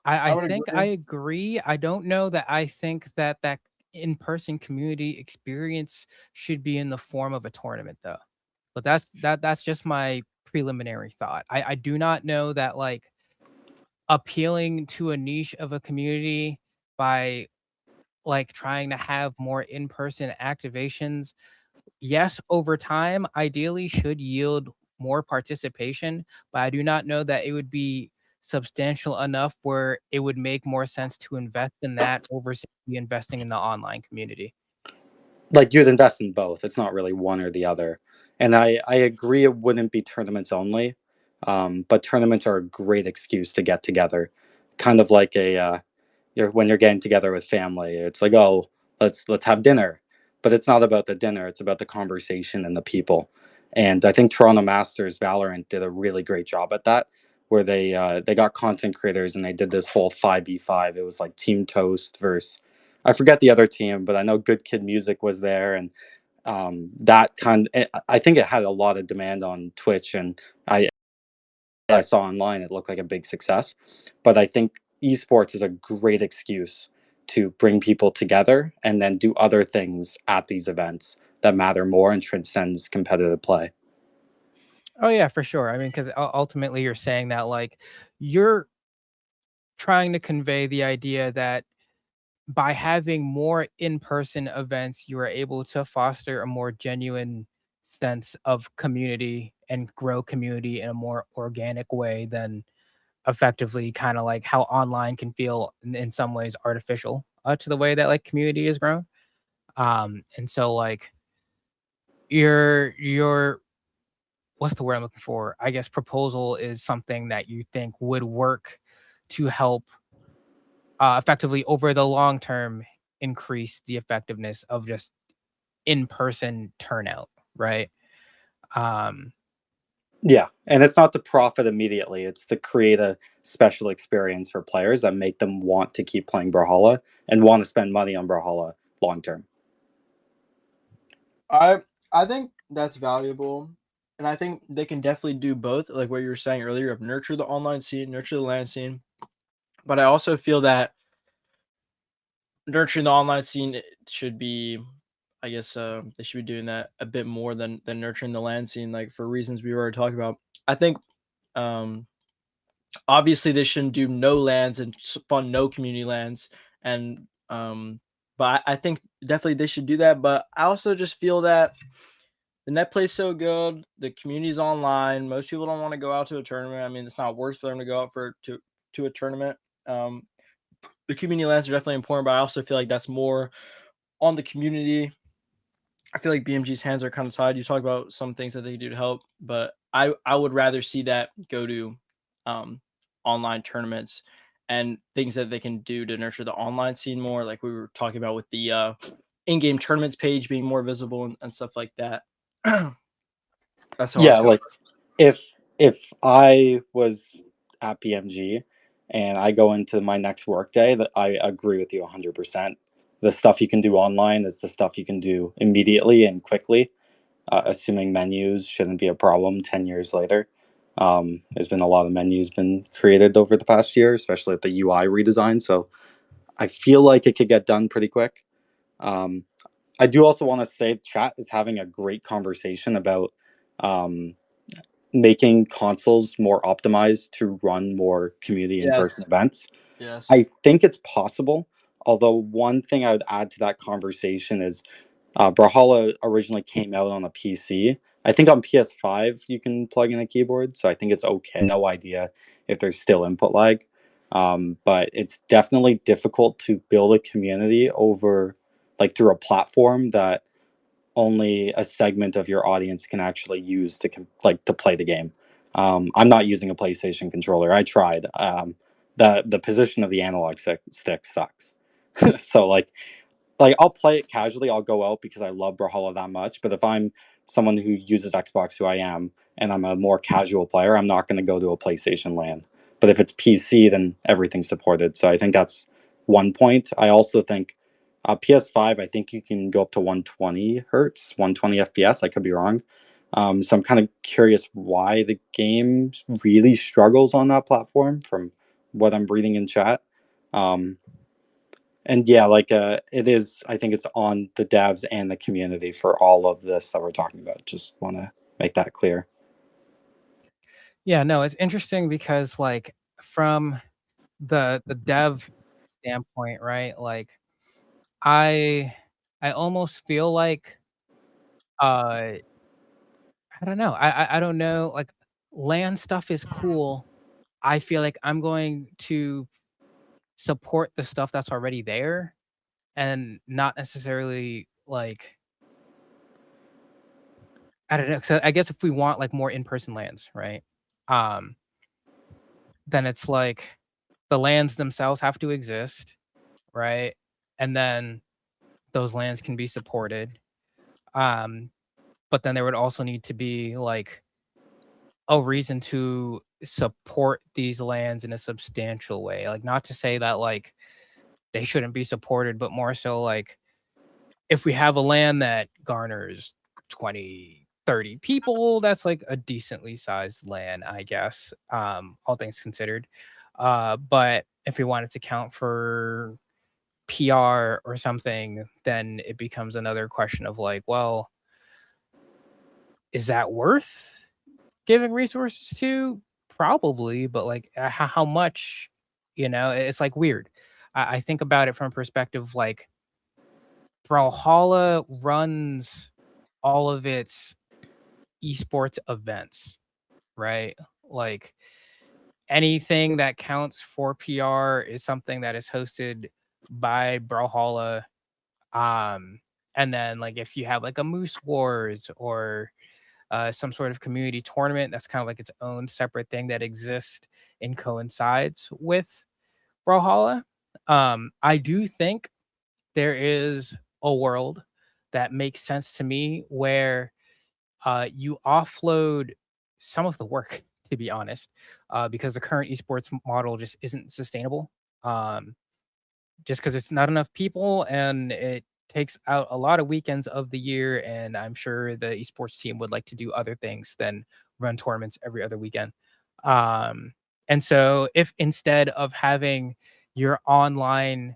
I would think agree. I agree. I don't know that I think that that in-person community experience should be in the form of a tournament though. But that's just my preliminary thought. I do not know that like appealing to a niche of a community by like trying to have more in-person activations, yes, over time, ideally should yield more participation, but I do not know that it would be substantial enough where it would make more sense to invest in that over simply investing in the online community. Like, you'd invest in both. It's not really one or the other. And I agree it wouldn't be tournaments only, but tournaments are a great excuse to get together. Kind of like when you're getting together with family. It's like, oh, let's have dinner, but it's not about the dinner. It's about the conversation and the people. And I think Toronto Masters Valorant did a really great job at that, where they got content creators and they did this whole 5v5. It was like Team Toast versus, I forget the other team, but I know Good Kid Music was there, and I think it had a lot of demand on Twitch, and I saw online, it looked like a big success. But I think esports is a great excuse to bring people together and then do other things at these events that matter more and transcends competitive play. Oh yeah, for sure. I mean, because ultimately you're saying that like you're trying to convey the idea that by having more in-person events, you are able to foster a more genuine sense of community and grow community in a more organic way than effectively kind of like how online can feel in some ways artificial to the way that like community is grown. And so like your what's the word I'm looking for? I guess proposal is something that you think would work to help effectively over the long term increase the effectiveness of just in-person turnout, right? Um, Yeah, and it's not to profit immediately. It's to create a special experience for players that make them want to keep playing Brawlhalla and want to spend money on Brawlhalla long term. I I think that's valuable, and I think they can definitely do both. Like what you were saying earlier, of nurture the online scene, nurture the LAN scene. But I also feel that nurturing the online scene should be, I guess, they should be doing that a bit more than nurturing the LAN scene. Like for reasons we already talked about. I think, um, obviously they shouldn't do no lands and fund no community lands, and but I think definitely they should do that. But I also just feel that the net play's so good. The community's online. Most people don't want to go out to a tournament. I mean, it's not worth for them to go out to a tournament. Um, the community lands are definitely important, but I also feel like that's more on the community. I feel like BMG's hands are kind of tied. You talk about some things that they can do to help, but I would rather see that go to um, online tournaments and things that they can do to nurture the online scene more, like we were talking about with the in-game tournaments page being more visible and stuff like that. That's how I Yeah, feel. like if I was at PMG and I go into my next workday, that I agree with you 100%. The stuff you can do online is the stuff you can do immediately and quickly, assuming menus shouldn't be a problem 10 years later. There's been a lot of menus been created over the past year, especially at the UI redesign. So I feel like it could get done pretty quick. Um, I do also want to say chat is having a great conversation about making consoles more optimized to run more community in-person events. Yes. I think it's possible. Although one thing I would add to that conversation is Brawlhalla originally came out on a PC. I think on PS5 you can plug in a keyboard, so I think it's okay. No idea if there's still input lag, but it's definitely difficult to build a community over like through a platform that only a segment of your audience can actually use to to play the game. I'm not using a PlayStation controller. I tried. The position of the analog stick sucks. So like I'll play it casually. I'll go out because I love Brawlhalla that much. But if I'm someone who uses Xbox, who I am, and I'm a more casual player, I'm not going to go to a PlayStation LAN. But if it's PC, then everything's supported. So I think that's one point. I also think PS5, I think you can go up to 120 hertz, 120 FPS. I could be wrong. So I'm kind of curious why the game really struggles on that platform from what I'm reading in chat. And yeah, like it is, I think it's on the devs and the community for all of this that we're talking about. Just want to make that clear. Yeah, no, it's interesting because like from the dev standpoint, right? Like I I almost feel like I don't know. I don't know. Like land stuff is cool. I feel like I'm going to support the stuff that's already there and not necessarily like I don't know. So I guess if we want like more in-person lands, right? Um, then it's like the lands themselves have to exist, right? And then those lands can be supported. Um, but then there would also need to be like a reason to support these lands in a substantial way. Like not to say that like they shouldn't be supported, but more so like if we have a land that garners 20, 30 people, that's like a decently sized land, I guess, all things considered. But if we wanted to count for PR or something, then it becomes another question of like, well, is that worth giving resources to? Probably, but like how much, it's like weird. I think about it from a perspective like Brawlhalla runs all of its esports events, right? Like anything that counts for PR is something that is hosted by Brawlhalla. And then like if you have like a Moose Wars or some sort of community tournament, that's kind of like its own separate thing that exists and coincides with Brawlhalla. I do think there is a world that makes sense to me where you offload some of the work, to be honest, because the current esports model just isn't sustainable. Um, just because it's not enough people and it takes out a lot of weekends of the year. And I'm sure the esports team would like to do other things than run tournaments every other weekend. Um, and so, if instead of having your online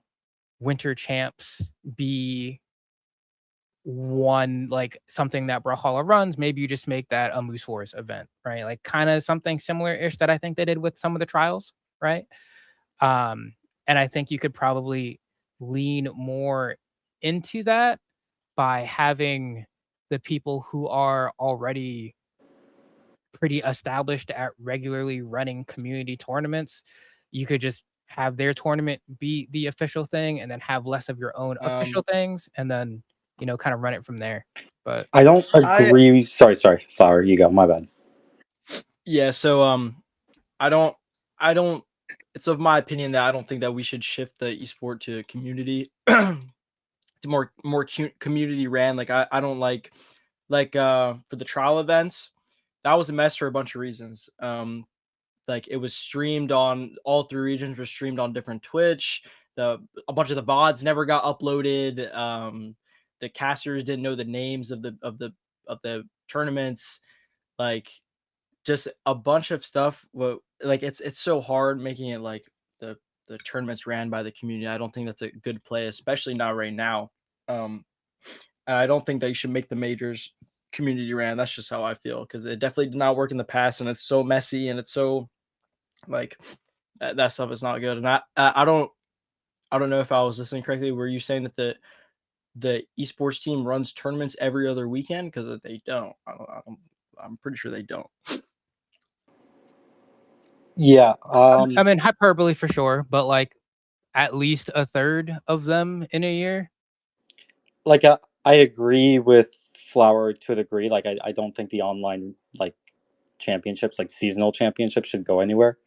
winter champs be one like something that Brawlhalla runs, maybe you just make that a Moose Wars event, right? Like kind of something similar ish that I think they did with some of the trials, right? And I think you could probably lean more into that by having the people who are already pretty established at regularly running community tournaments. You could just have their tournament be the official thing and then have less of your own official things and then, kind of run it from there. But I don't agree. Sorry, Flower, you go. My bad. Yeah, so I don't I don't it's of my opinion that I don't think that we should shift the esport to community to more community ran. Like I don't like for the trial events, that was a mess for a bunch of reasons. Like it was streamed on all three regions were streamed on different Twitch. A bunch of the VODs never got uploaded. The casters didn't know the names of the tournaments. Like just a bunch of stuff. Like it's so hard making it like the tournaments ran by the community. I don't think that's a good play, especially not right now. And I don't think that you should make the majors community ran. That's just how I feel, because it definitely did not work in the past, and it's so messy, and it's so like that stuff is not good. And I don't know if I was listening correctly. Were you saying that the esports team runs tournaments every other weekend? Because they don't. I'm pretty sure they don't. Yeah. I mean, hyperbole for sure, but like at least a third of them in a year. Like I agree with Flower to a degree. Like I don't think the online like championships, like seasonal championships, should go anywhere.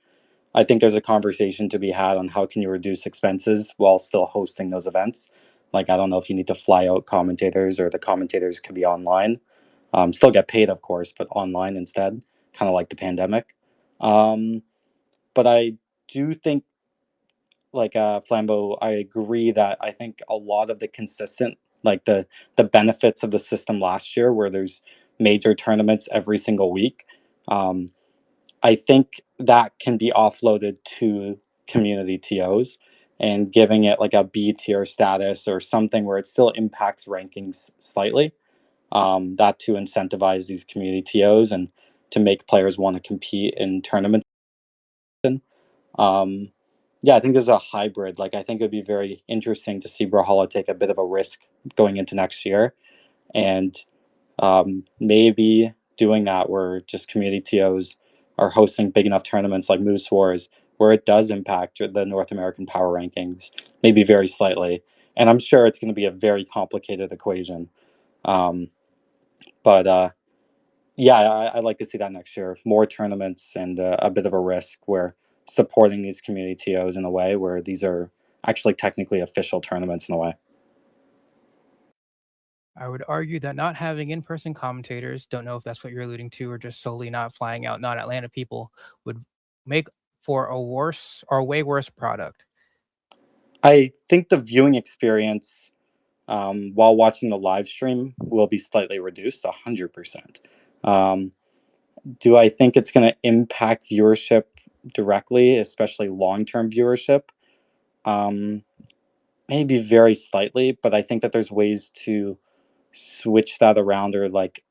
I think there's a conversation to be had on how can you reduce expenses while still hosting those events. Like I don't know if you need to fly out commentators or the commentators can be online. Still get paid, of course, but online instead, kind of like the pandemic. But I do think, like Flambo, I agree that I think a lot of the consistent, like the benefits of the system last year, where there's major tournaments every single week. Um, I think that can be offloaded to community TOs and giving it like a B tier status or something where it still impacts rankings slightly. That to incentivize these community TOs and to make players want to compete in tournaments. Um, yeah, I think there's a hybrid. Like, I think it would be very interesting to see Brawlhalla take a bit of a risk going into next year, and maybe doing that where just community TOs are hosting big enough tournaments like Moose Wars, where it does impact the North American power rankings, maybe very slightly. And I'm sure it's going to be a very complicated equation. But yeah, I'd like to see that next year. More tournaments and a bit of a risk where supporting these community TOs in a way where these are actually technically official tournaments in a way. I would argue that not having in-person commentators, don't know if that's what you're alluding to, or just solely not flying out non-Atlanta people, would make for a worse or a way worse product. I think the viewing experience while watching the live stream will be slightly reduced, 100%. Do I think it's going to impact viewership directly, especially long-term viewership? Maybe very slightly, but I think that there's ways to switch that around or like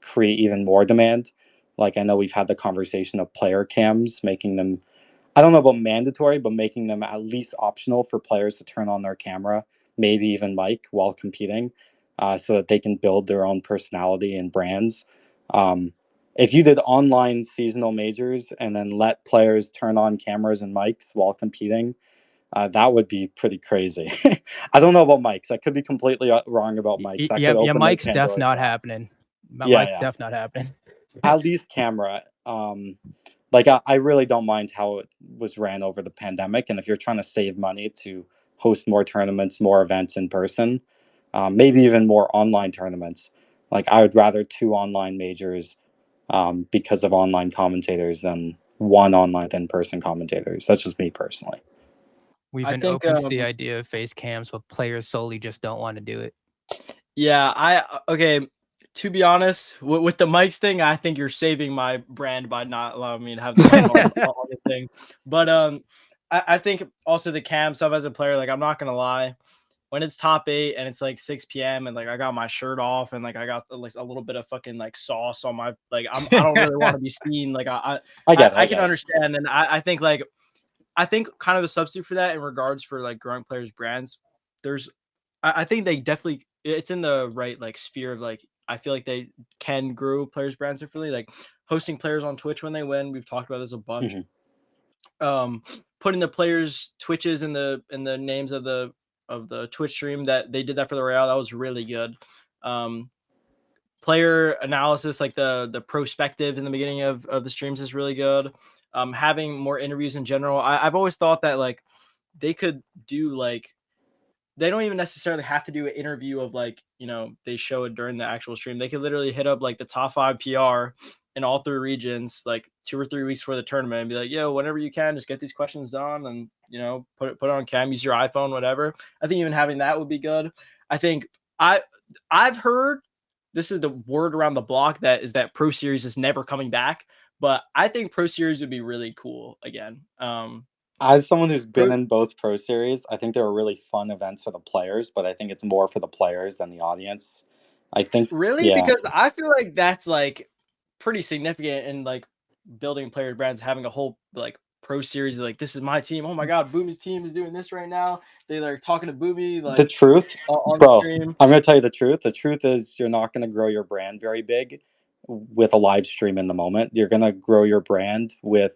create even more demand. Like I know we've had the conversation of player cams, making them, I don't know about mandatory, but making them at least optional for players to turn on their camera, maybe even mic while competing, so that they can build their own personality and brands. If you did online seasonal majors and then let players turn on cameras and mics while competing, that would be pretty crazy. I don't know about mics. I could be completely wrong about mics. That could Yeah, open the Mike's def Pandora's not box. happening. Yeah, Mike's yeah. def not happening. At least camera. Like I really don't mind how it was ran over the pandemic, and if you're trying to save money to host more tournaments, more events in person, maybe even more online tournaments, like I would rather 2 online majors because of online commentators than 1 online in-person commentators. That's just me personally. We've I been think open to the idea of face cams, but players solely just don't want to do it. yeah, okay, to be honest, with the mics thing, I think you're saving my brand by not allowing me to have the mic on the thing. But I think also the cam stuff as a player, like I'm not gonna lie, when it's top 8 and it's like 6 p.m. and like I got my shirt off and like I got like a little bit of fucking like sauce on my like I don't really want to be seen. Like I can understand, and I think like I think kind of a substitute for that in regards for like growing players' brands. There's I think they definitely it's in the right like sphere of like I feel like they can grow players' brands differently. Like hosting players on Twitch when they win. We've talked about this a bunch. Putting the players' Twitches in the names of the Twitch stream, that they did that for the Royale. That was really good. Player analysis, like the prospective in the beginning of the streams, is really good. Having more interviews in general. I've always thought that like they could do like they don't even necessarily have to do an interview of like, you know, they show it during the actual stream. They could literally hit up like the top 5 PR in all 3 regions, like 2 or 3 weeks before the tournament, and be like, yo, whenever you can, just get these questions done and, you know, put it on cam, use your iPhone, whatever. I think even having that would be good. I think I've heard, this is the word around the block, that Pro Series is never coming back, but I think Pro Series would be really cool again. As someone who's been in both Pro Series, I think they were really fun events for the players, but I think it's more for the players than the audience. I think Really? yeah. Because I feel like that's like pretty significant in like building player brands, having a whole like pro series of like, this is my team. Oh my god, Boomy's team is doing this right now. They like talking to Boomy The like truth, on the bro, stream. I'm gonna tell you the truth. The truth is you're not gonna grow your brand very big with a live stream in the moment. You're gonna grow your brand with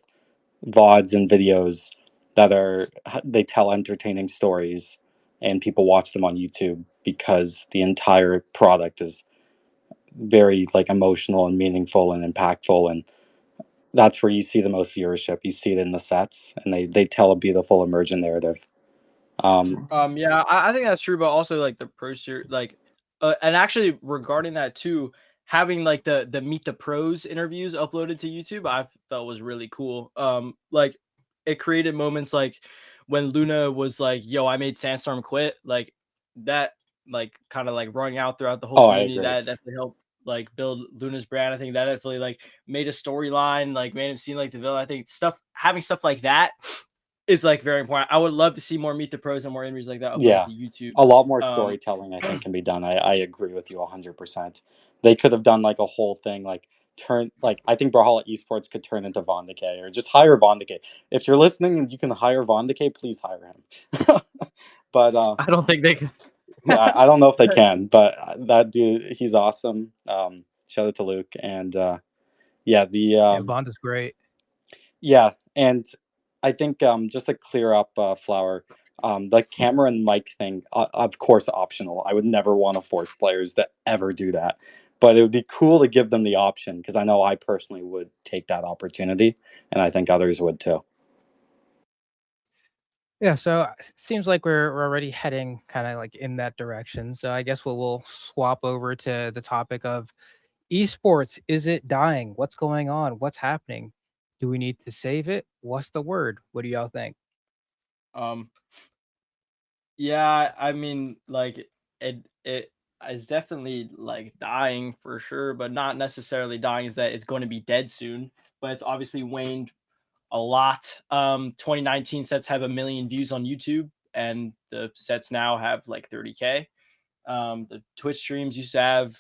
VODs and videos that are they tell entertaining stories and people watch them on YouTube because the entire product is very like emotional and meaningful and impactful, and that's where you see the most viewership. You see it in the sets, and they tell a beautiful emergent narrative. Yeah, I think that's true, but also like the pro series, like, and actually regarding that too, having like the Meet the Pros interviews uploaded to YouTube, I felt was really cool. Like it created moments like when Luna was like, "Yo, I made Sandstorm quit," like that, like kind of like running out throughout the whole Oh, I community. agree. That definitely helped like build Luna's brand. I think that definitely like made a storyline, like made him seem like the villain. I think having stuff like that is like very important. I would love to see more Meet the Pros and more interviews like that uploaded Yeah, to YouTube. a lot more Um, storytelling I think can be done. I agree with you 100%. They could have done like a whole thing like turn like I think Brawlhalla Esports could turn into Von Decay or just hire Von Decay. If you're listening and you can hire Von Decay, please hire him. But I don't think they can. I don't know if they can, but that dude, he's awesome. Shout out to Luke and yeah, the Yeah, Bond is great. yeah, and I think just to clear up Flower, the camera and mic thing, of course, optional. I would never want to force players to ever do that, but it would be cool to give them the option because I know I personally would take that opportunity, and I think others would too. Yeah, so it seems like we're already heading kind of like in that direction. So I guess we'll swap over to the topic of esports. Is it dying? What's going on? What's happening? Do we need to save it? What's the word? What do y'all think? um, yeah, I mean, like it is definitely like dying for sure, but not necessarily dying is that it's going to be dead soon. But it's obviously waned a lot. 2019 sets have 1 million views on YouTube, and the sets now have like 30K. The Twitch streams used to have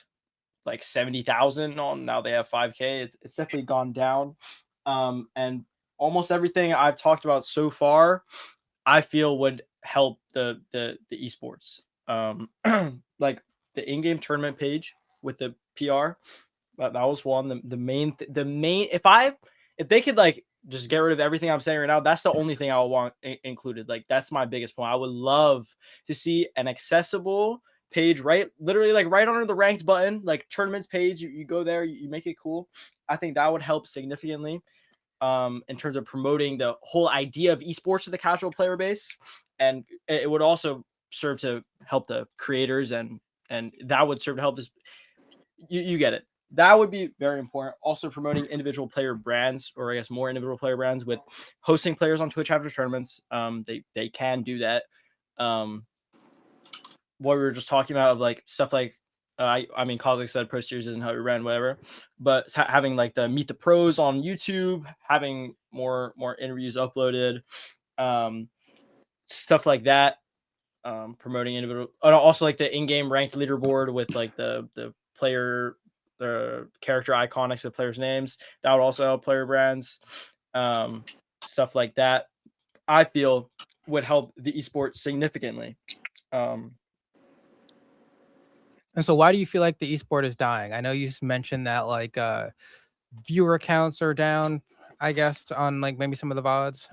like 70,000 on, now they have 5K. It's definitely gone down. And almost everything I've talked about so far, I feel would help the esports. Like the in-game tournament page with the PR. That was one. The main if they could like just get rid of everything I'm saying right now, that's the only thing I would want included. Like that's my biggest point. I would love to see an accessible page, right? Literally like right under the ranked button, like tournaments page. You go there, you make it cool. I think that would help significantly in terms of promoting the whole idea of esports to the casual player base, and it would also serve to help the creators, and that would serve to help this. You get it. That would be very important. Also promoting individual player brands, or I guess more individual player brands with hosting players on Twitch after tournaments. They can do that. Um, what we were just talking about of like stuff like I mean, Cosolix said Pro Series isn't how we ran, whatever. But having like the Meet the Pros on YouTube, having more interviews uploaded, um, stuff like that. Promoting individual, and also like the in-game ranked leaderboard with like the player, the character iconics of players' names. That would also help player brands. Stuff like that, I feel would help the esport significantly. Um, And so why do you feel like the esport is dying? I know you mentioned that like viewer counts are down, I guess, on like maybe some of the VODs.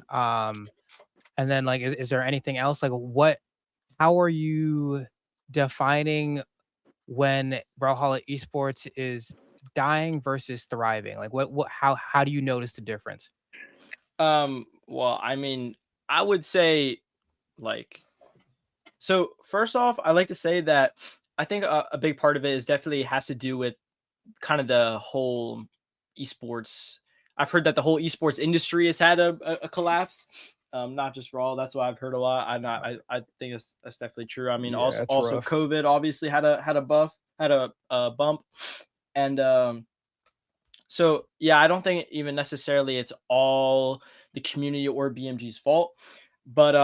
And then like is there anything else? Like what how are you defining when Brawlhalla Esports is dying versus thriving? Like what how do you notice the difference? well, I mean, I would say like, so first off, I like to say that I think a big part of it is definitely has to do with kind of the whole esports. I've heard that the whole esports industry has had a collapse. Not just Raw. That's what I've heard a lot. I think that's definitely true. I mean, Yeah, it's also rough. COVID obviously had a bump, and so yeah, I don't think even necessarily it's all the community or BMG's fault, but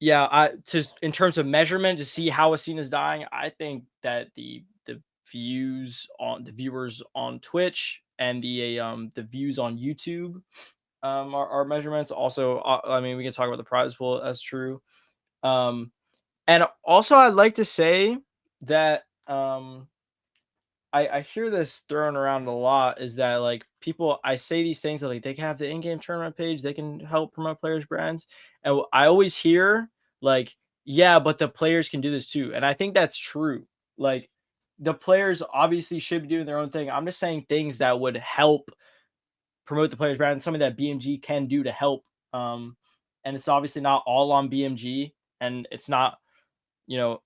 Yeah, just in terms of measurement to see how a scene is dying, I think that the viewers on Twitch and the views on YouTube are measurements. Also, I mean, we can talk about the prize pool. That's true. And also, I'd like to say that I hear this thrown around a lot, is that like people, I say these things that like they can have the in-game tournament page, they can help promote players' brands, and I always hear like, yeah, but the players can do this too, and I think that's true. Like the players obviously should be doing their own thing. I'm just saying things that would help promote the players' brand, something that BMG can do to help. And it's obviously not all on BMG, and it's not, you know,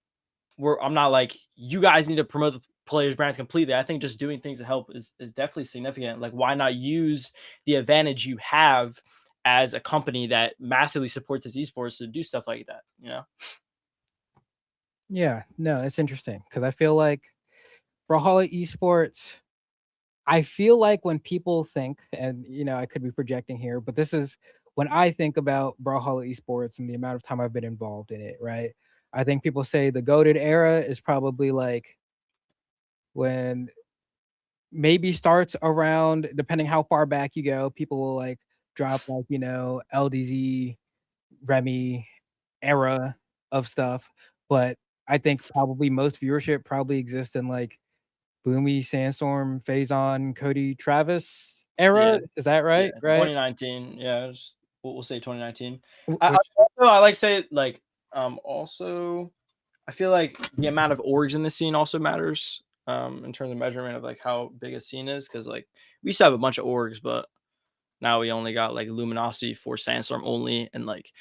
I'm not like you guys need to promote the players' brands completely. I think just doing things to help is definitely significant. Like, why not use the advantage you have as a company that massively supports its esports to do stuff like that? You know? Yeah, no, it's interesting because I feel like Brawlhalla Esports. I feel like when people think, and I could be projecting here, but this is when I think about Brawlhalla Esports and the amount of time I've been involved in it, right? I think people say the goated era is probably like when maybe starts around, depending how far back you go, people will like drop like, LDZ, Remy era of stuff. But I think probably most viewership probably exists in like Boomy, Sandstorm, Phazon, Cody, Travis era. Yeah, Is that right? yeah. Right? 2019. Yeah, we'll say 2019. Which I like to say like also I feel like the amount of orgs in the scene also matters in terms of measurement of like how big a scene is, because like we used to have a bunch of orgs, but now we only got like Luminosity for Sandstorm only, and like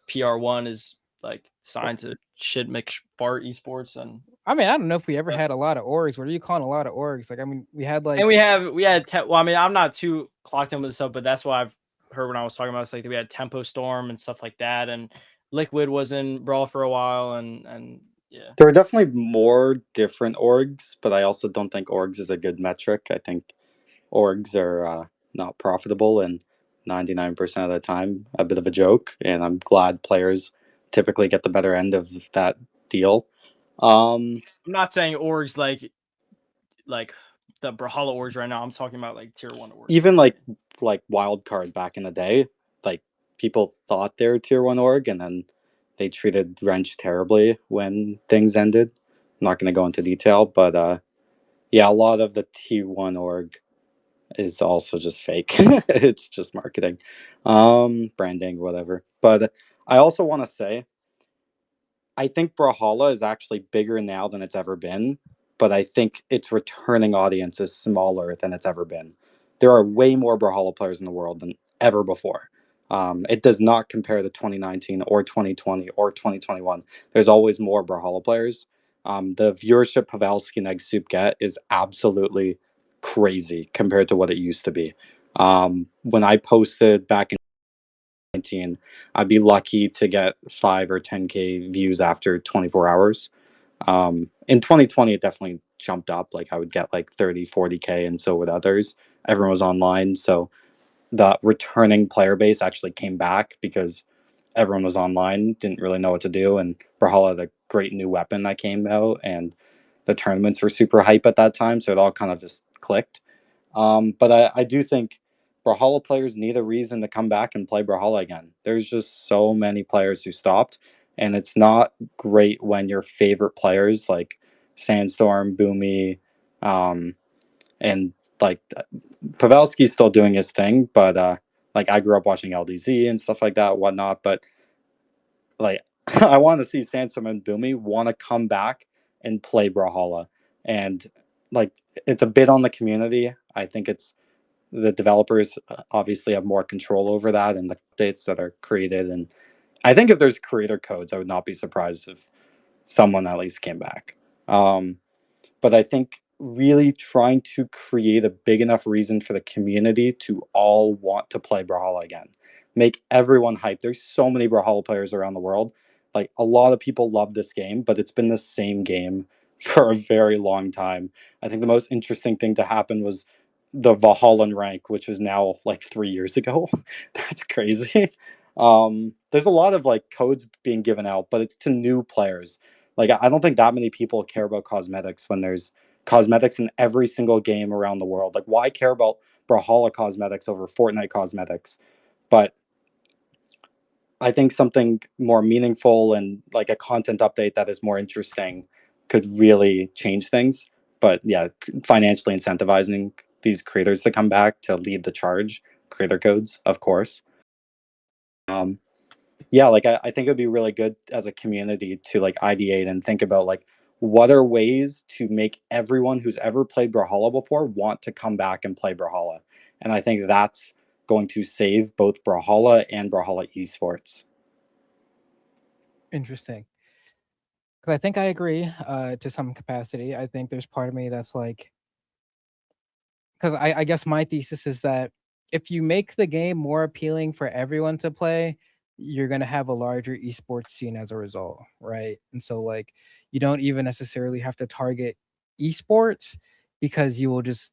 PR1 is like signed to shit mix bar esports, and I mean, I don't know if we ever had a lot of orgs. What are you calling a lot of orgs? Like, I mean, we had like, we had well, I mean, I'm not too clocked in with stuff, but that's what I've heard when I was talking about. It's like we had Tempo Storm and stuff like that, and Liquid was in Brawl for a while, and yeah. There are definitely more different orgs, but I also don't think orgs is a good metric. I think orgs are not profitable, and 99% of the time a bit of a joke, and I'm glad players typically get the better end of that deal. I'm not saying orgs like the Brawlhalla orgs right now. I'm talking about like tier 1 orgs. Even like Wildcard back in the day, like people thought they were tier 1 org, and then they treated Wrench terribly when things ended. I'm not going to go into detail, but yeah, a lot of the tier 1 org is also just fake. It's just marketing, branding, whatever. But I also want to say, I think Brawlhalla is actually bigger now than it's ever been, but I think its returning audience is smaller than it's ever been. There are way more Brawlhalla players in the world than ever before. It does not compare to 2019 or 2020 or 2021. There's always more Brawlhalla players. The viewership Pavelski and Egg Soup get is absolutely crazy compared to what it used to be. When I posted back in 19, I'd be lucky to get 5 or 10K views after 24 hours. In 2020, it definitely jumped up. Like I would get like 30, 40K, and so would others. Everyone was online. So the returning player base actually came back because everyone was online, didn't really know what to do. And Brawlhalla had a great new weapon that came out, and the tournaments were super hype at that time. So it all kind of just clicked. But I do think Brawlhalla players need a reason to come back and play Brawlhalla again. There's just so many players who stopped, and it's not great when your favorite players like Sandstorm, Boomy, and like Pavelski's still doing his thing, but like I grew up watching LDZ and stuff like that, whatnot. But like I want to see Sandstorm and Boomy want to come back and play Brawlhalla, and like it's a bit on the community. I think it's the developers obviously have more control over that and the updates that are created. And I think if there's creator codes, I would not be surprised if someone at least came back. But I think really trying to create a big enough reason for the community to all want to play Brawlhalla again. Make everyone hype. There's so many Brawlhalla players around the world. Like a lot of people love this game, but it's been the same game for a very long time. I think the most interesting thing to happen was the Valhalla rank, which was now like 3 years ago. That's crazy. There's a lot of like codes being given out, but it's to new players. Like I don't think that many people care about cosmetics when there's cosmetics in every single game around the world. Like why care about Brawlhalla cosmetics over Fortnite cosmetics? But I think something more meaningful and like a content update that is more interesting could really change things. But yeah, financially incentivizing these creators to come back to lead the charge, creator codes, of course. Yeah, like I think it would be really good as a community to like ideate and think about like what are ways to make everyone who's ever played Brawlhalla before want to come back and play Brawlhalla. And I think that's going to save both Brawlhalla and Brawlhalla Esports. Interesting. Because I think I agree to some capacity. I think there's part of me that's like, because I guess my thesis is that if you make the game more appealing for everyone to play, you're going to have a larger esports scene as a result, right? And so, like, you don't even necessarily have to target esports because you will just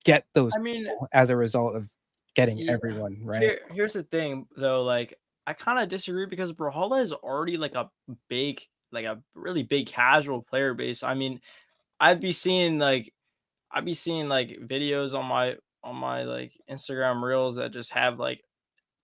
get those I mean, people as a result of getting yeah. everyone, right? Here's the thing though, like I kind of disagree because Brawlhalla is already like a really big casual player base. I mean, I'd be seeing like videos on my like Instagram reels that just have like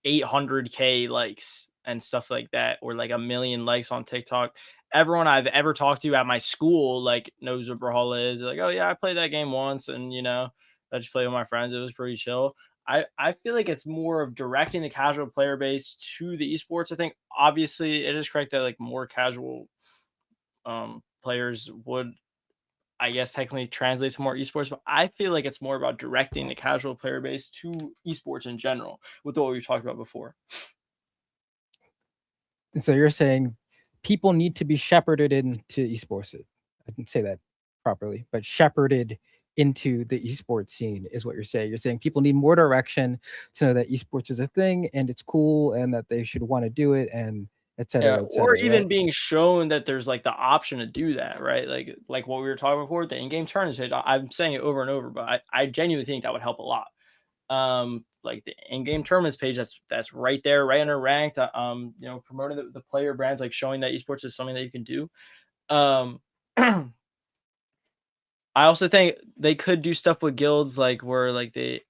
800K likes and stuff like that, or like a million likes on TikTok. Everyone I've ever talked to at my school like knows what Brawlhalla is. They're like, oh yeah, I played that game once, and I just played with my friends. It was pretty chill. I feel like it's more of directing the casual player base to the esports. I think obviously it is correct that like more casual players would, I guess, technically translate to more esports, but I feel like it's more about directing the casual player base to esports in general with what we've talked about before. So you're saying people need to be shepherded into esports. I didn't say that properly, but shepherded into the esports scene is what you're saying. You're saying people need more direction to know that esports is a thing and it's cool and that they should want to do it and et Yeah, cetera, et or cetera, right? even being shown that there's like the option to do that, right? Like what we were talking before, the in-game tournament stage. I'm saying it over and over, but I genuinely think that would help a lot. Like the in-game tournaments page that's right there, right under ranked. Promoting the player brands, like showing that esports is something that you can do. Um, I also think they could do stuff with guilds, like where like they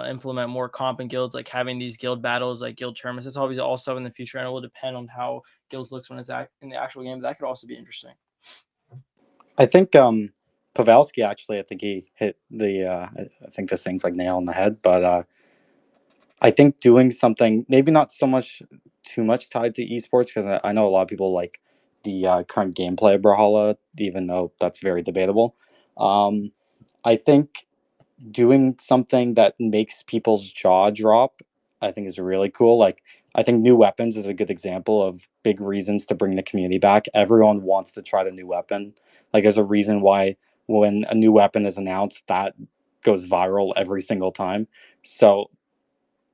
implement more comp in guilds, like having these guild battles, like guild tournaments. That's always all stuff in the future, and it will depend on how guilds looks when it's in the actual game. But that could also be interesting. I think Pavelski actually, I think he hit the I think this thing's like nail on the head, but I think doing something maybe not so much too much tied to esports, because I know a lot of people like the current gameplay of Brawlhalla, even though that's very debatable. Um, I think doing something that makes people's jaw drop, I think is really cool. Like I think new weapons is a good example of big reasons to bring the community back. Everyone wants to try the new weapon. Like there's a reason why when a new weapon is announced, that goes viral every single time. So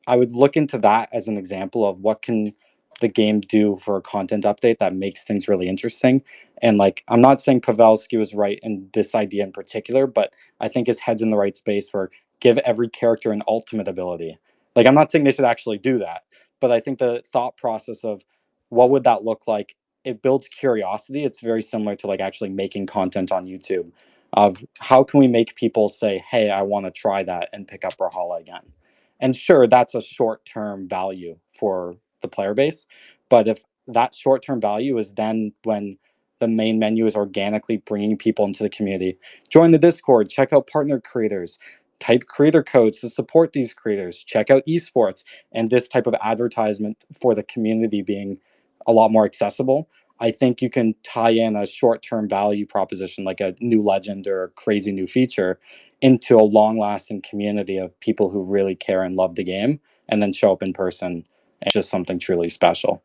I would look into that as an example of what can the game do for a content update that makes things really interesting. And like, I'm not saying Pavelski was right in this idea in particular, but I think his head's in the right space for give every character an ultimate ability. Like, I'm not saying they should actually do that, but I think the thought process of what would that look like, it builds curiosity. It's very similar to like actually making content on YouTube of how can we make people say, hey, I want to try that and pick up Brawlhalla again. And sure, that's a short term value for the player base. But if that short term value is then when the main menu is organically bringing people into the community, join the Discord, check out partner creators, type creator codes to support these creators, check out esports, and this type of advertisement for the community being a lot more accessible. I think you can tie in a short term value proposition like a new legend or a crazy new feature into a long lasting community of people who really care and love the game and then show up in person and just something truly special.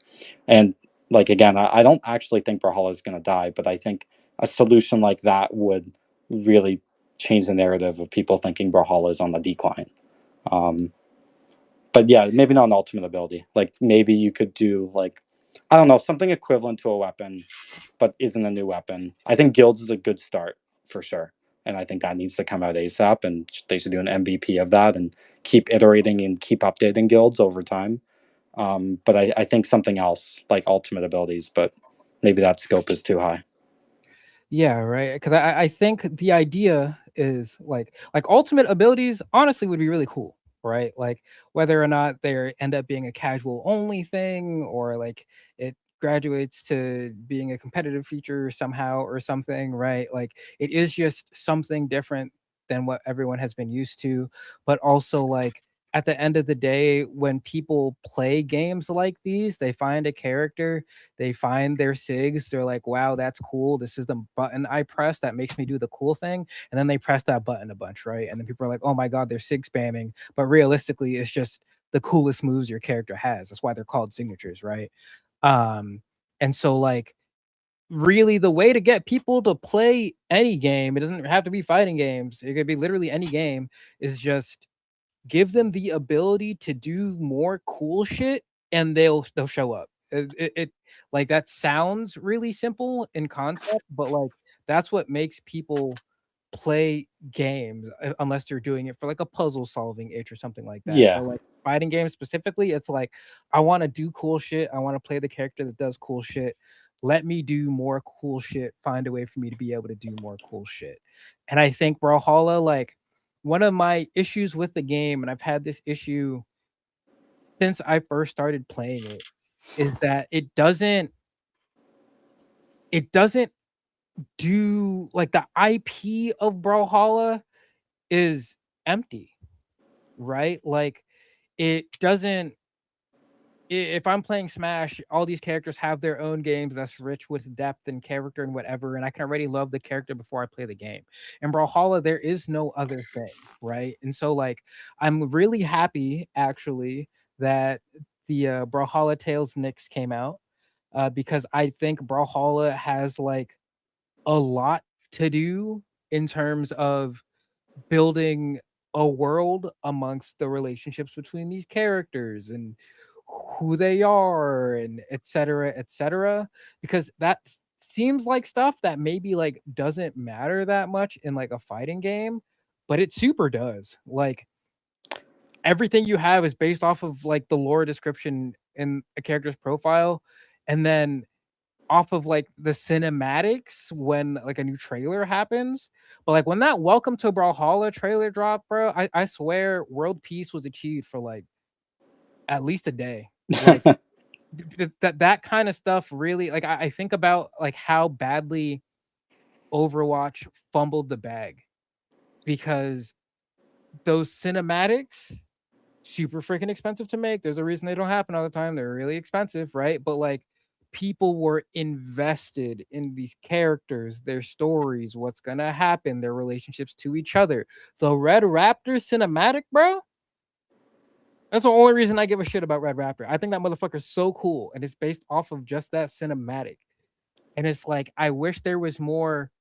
And like again, I don't actually think Brawlhalla is going to die, but I think a solution like that would really change the narrative of people thinking Brawlhalla is on the decline. Um, but yeah, maybe not an ultimate ability. Like maybe you could do like I don't know, something equivalent to a weapon, but isn't a new weapon. I think guilds is a good start for sure. And I think that needs to come out ASAP, and they should do an MVP of that and keep iterating and keep updating guilds over time. But I think something else like ultimate abilities, but maybe that scope is too high. Yeah, right. Because I think the idea is like ultimate abilities honestly would be really cool, right? Like whether or not they end up being a casual only thing or like it graduates to being a competitive feature somehow or something, right? Like it is just something different than what everyone has been used to, but also like at the end of the day, when people play games like these, they find a character, they find their SIGs, they're like, wow, that's cool. This is the button I press that makes me do the cool thing. And then they press that button a bunch, right? And then people are like, oh my God, they're SIG spamming. But realistically, it's just the coolest moves your character has. That's why they're called signatures, right? Um, and so like really the way to get people to play any game, it doesn't have to be fighting games. It could be literally any game, is just give them the ability to do more cool shit and they'll show up. It like that sounds really simple in concept, but like that's what makes people play games unless you're doing it for like a puzzle solving itch or something like that. Yeah. But like fighting games specifically, it's like I want to do cool shit. I want to play the character that does cool shit. Let me do more cool shit. Find a way for me to be able to do more cool shit. And I think Brawlhalla, like one of my issues with the game, and I've had this issue since I first started playing it, is that it doesn't do like the IP of Brawlhalla is empty, right? Like it doesn't if I'm playing Smash, all these characters have their own games that's rich with depth and character and whatever, and I can already love the character before I play the game. In Brawlhalla, there is no other thing, right? And so, like, I'm really happy actually that the Brawlhalla Tales Nyx came out because I think Brawlhalla has like a lot to do in terms of building a world amongst the relationships between these characters and who they are and et cetera, because that seems like stuff that maybe like doesn't matter that much in like a fighting game, but it super does. Like everything you have is based off of like the lore description in a character's profile, and then off of like the cinematics when like a new trailer happens. But like when that Welcome to Brawlhalla trailer dropped, bro, I swear world peace was achieved for like at least a day. Like that kind of stuff really like I think about like how badly Overwatch fumbled the bag because those cinematics super freaking expensive to make. There's a reason they don't happen all the time. They're really expensive, right? But like people were invested in these characters, their stories, what's gonna happen, their relationships to each other. So Red Raptor cinematic, bro. That's the only reason I give a shit about Red Raptor. I think that motherfucker's so cool, and it's based off of just that cinematic. And it's like I wish there was more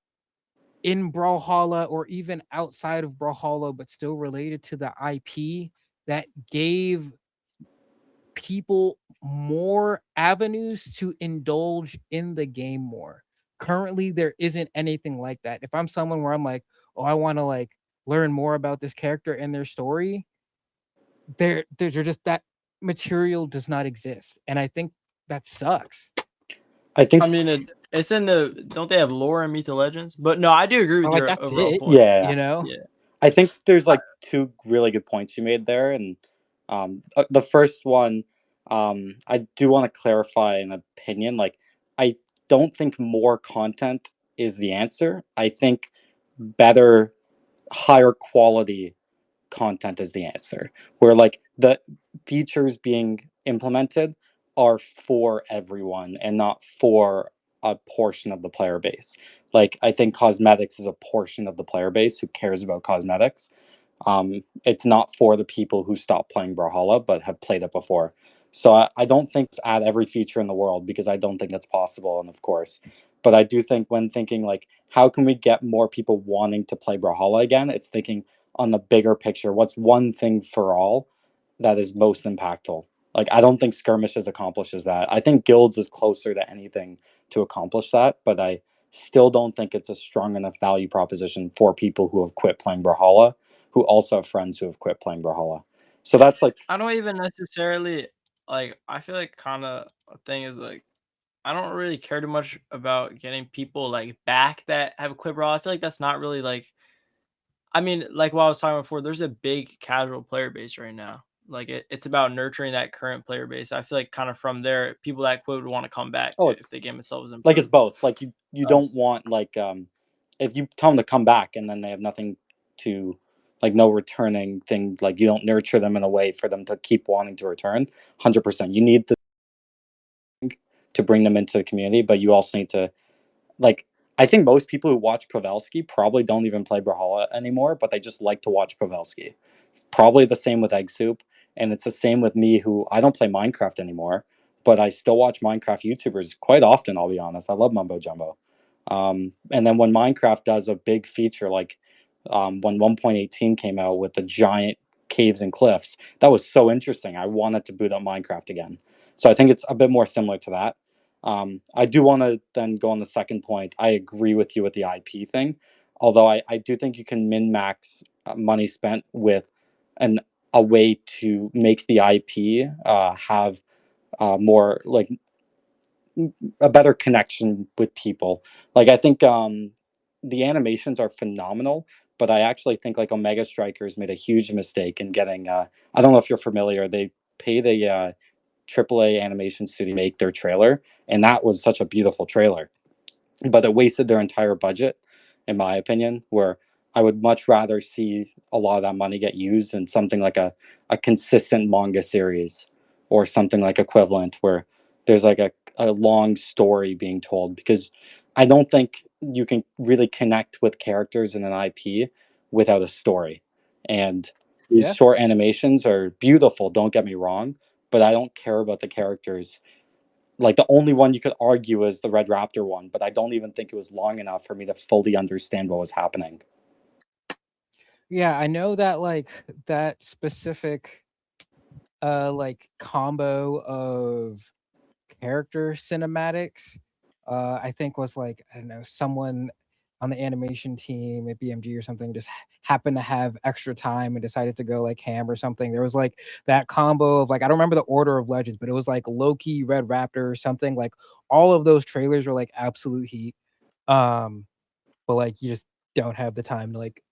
in Brawlhalla or even outside of Brawlhalla, but still related to the IP that gave people more avenues to indulge in the game more. Currently, there isn't anything like that. If I'm someone where I'm like, oh, I want to like learn more about this character and their story, there's just that material does not exist. And I think that sucks. I think I mean, it's in the. Don't they have lore in Myth of Legends? But no, I do agree with Or like your that's overall it, point. yeah. you know? Yeah. I think there's like two really good points you made there, and the first one, I do want to clarify an opinion. Like, I don't think more content is the answer. I think better, higher quality content is the answer. Where like the features being implemented are for everyone and not for a portion of the player base. Like I think cosmetics is a portion of the player base who cares about cosmetics. It's not for the people who stopped playing Brawlhalla but have played it before. So I don't think add every feature in the world because I don't think that's possible. And of course, but I do think when thinking like how can we get more people wanting to play Brawlhalla again, it's thinking on the bigger picture. What's one thing for all that is most impactful? Like I don't think skirmishes accomplishes that. I think guilds is closer to anything to accomplish that, but I still don't think it's a strong enough value proposition for people who have quit playing Brawlhalla, who also have friends who have quit playing Brawlhalla. So that's like I don't even necessarily like I feel like kind of a thing is like I don't really care too much about getting people like back that have quit Brawl. I feel like that's not really like I mean, like what I was talking before, there's a big casual player base right now. Like it's about nurturing that current player base. I feel like kind of from there, people that quit would want to come back Oh, if it's the game itself is like it's improved. both. Like you don't want like if you tell them to come back and then they have nothing to like no returning thing, like you don't nurture them in a way for them to keep wanting to return. 100%. You need to bring them into the community, but you also need to like I think most people who watch Pavelski probably don't even play Brawlhalla anymore, but they just like to watch Pavelski. It's probably the same with Egg Soup, and it's the same with me who I don't play Minecraft anymore, but I still watch Minecraft YouTubers quite often, I'll be honest. I love Mumbo Jumbo. And then when Minecraft does a big feature like when 1.18 came out with the giant caves and cliffs, that was so interesting. I wanted to boot up Minecraft again. So I think it's a bit more similar to that. I do want to then go on the second point. I agree with you with the IP thing, although I do think you can min max money spent with an a way to make the IP have more like a better connection with people. Like I think the animations are phenomenal, but I actually think like Omega Strikers made a huge mistake in getting. I don't know if you're familiar. They paid a AAA animation studio to make their trailer, and that was such a beautiful trailer. But it wasted their entire budget, in my opinion. Where I would much rather see a lot of that money get used in something like a consistent manga series or something like equivalent where there's like a long story being told because I don't think you can really connect with characters in an IP without a story. And these Yeah. short animations are beautiful, don't get me wrong, but I don't care about the characters. Like the only one you could argue is the Red Raptor one, but I don't even think it was long enough for me to fully understand what was happening. Yeah, I know that like that specific like combo of character cinematics I think was like I don't know someone on the animation team at BMG or something just happened to have extra time and decided to go like ham or something. There was like that combo of like I don't remember the order of legends, but it was like Loki, Red Raptor or something. Like all of those trailers were like absolute heat. Um but like you just don't have the time to like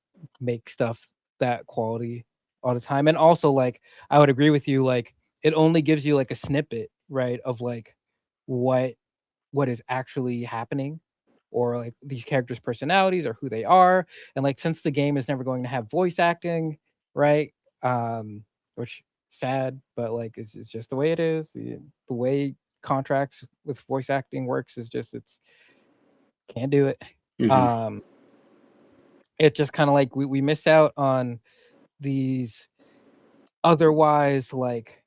make stuff that quality all the time. And also like I would agree with you, like it only gives you like a snippet, right, of like what what is actually happening or like these characters' personalities or who they are. And like since the game is never going to have voice acting, right? Which sad, but like it's just the way it is. The way contracts with voice acting works is just it's can't do it. Mm-hmm. Um it just kind of like we miss out on these otherwise like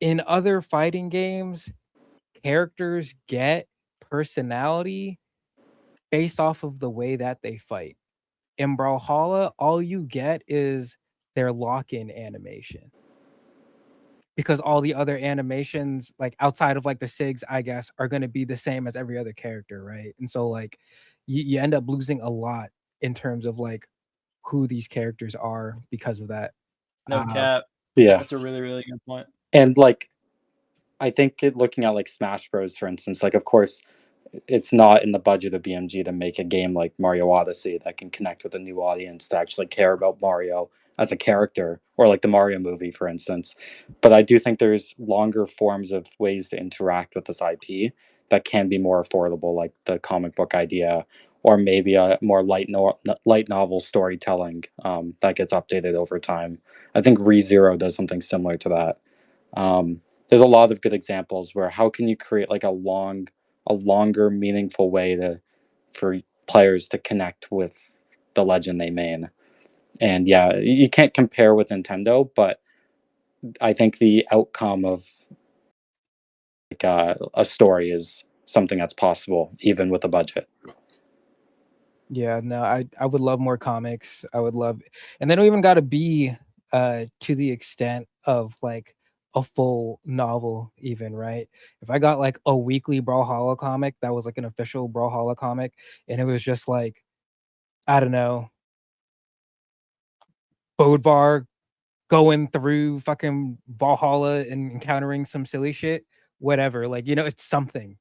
in other fighting games characters get personality based off of the way that they fight. In Brawlhalla all you get is their lock-in animation because all the other animations like outside of like the SIGs I guess are going to be the same as every other character, right? And so like you end up losing a lot in terms of like who these characters are because of that. No cap. Yeah. That's a really, really good point. And like I think looking at like Smash Bros, for instance, like of course it's not in the budget of BMG to make a game like Mario Odyssey that can connect with a new audience to actually care about Mario as a character, or like the Mario movie, for instance. But I do think there's longer forms of ways to interact with this IP that can be more affordable, like the comic book idea, or maybe a more light novel storytelling that gets updated over time. I think ReZero does something similar to that. There's a lot of good examples where how can you create like a longer, meaningful way to for players to connect with the legend they main. And yeah, you can't compare with Nintendo, but I think the outcome of like a story is something that's possible even with a budget. Yeah, no, I would love more comics. I would love, and they don't even got to be to the extent of like a full novel, even right. If I got like a weekly Brawlhalla comic that was like an official Brawlhalla comic, and it was just like I don't know, Bodvar going through fucking Valhalla and encountering some silly shit, whatever. Like, it's something,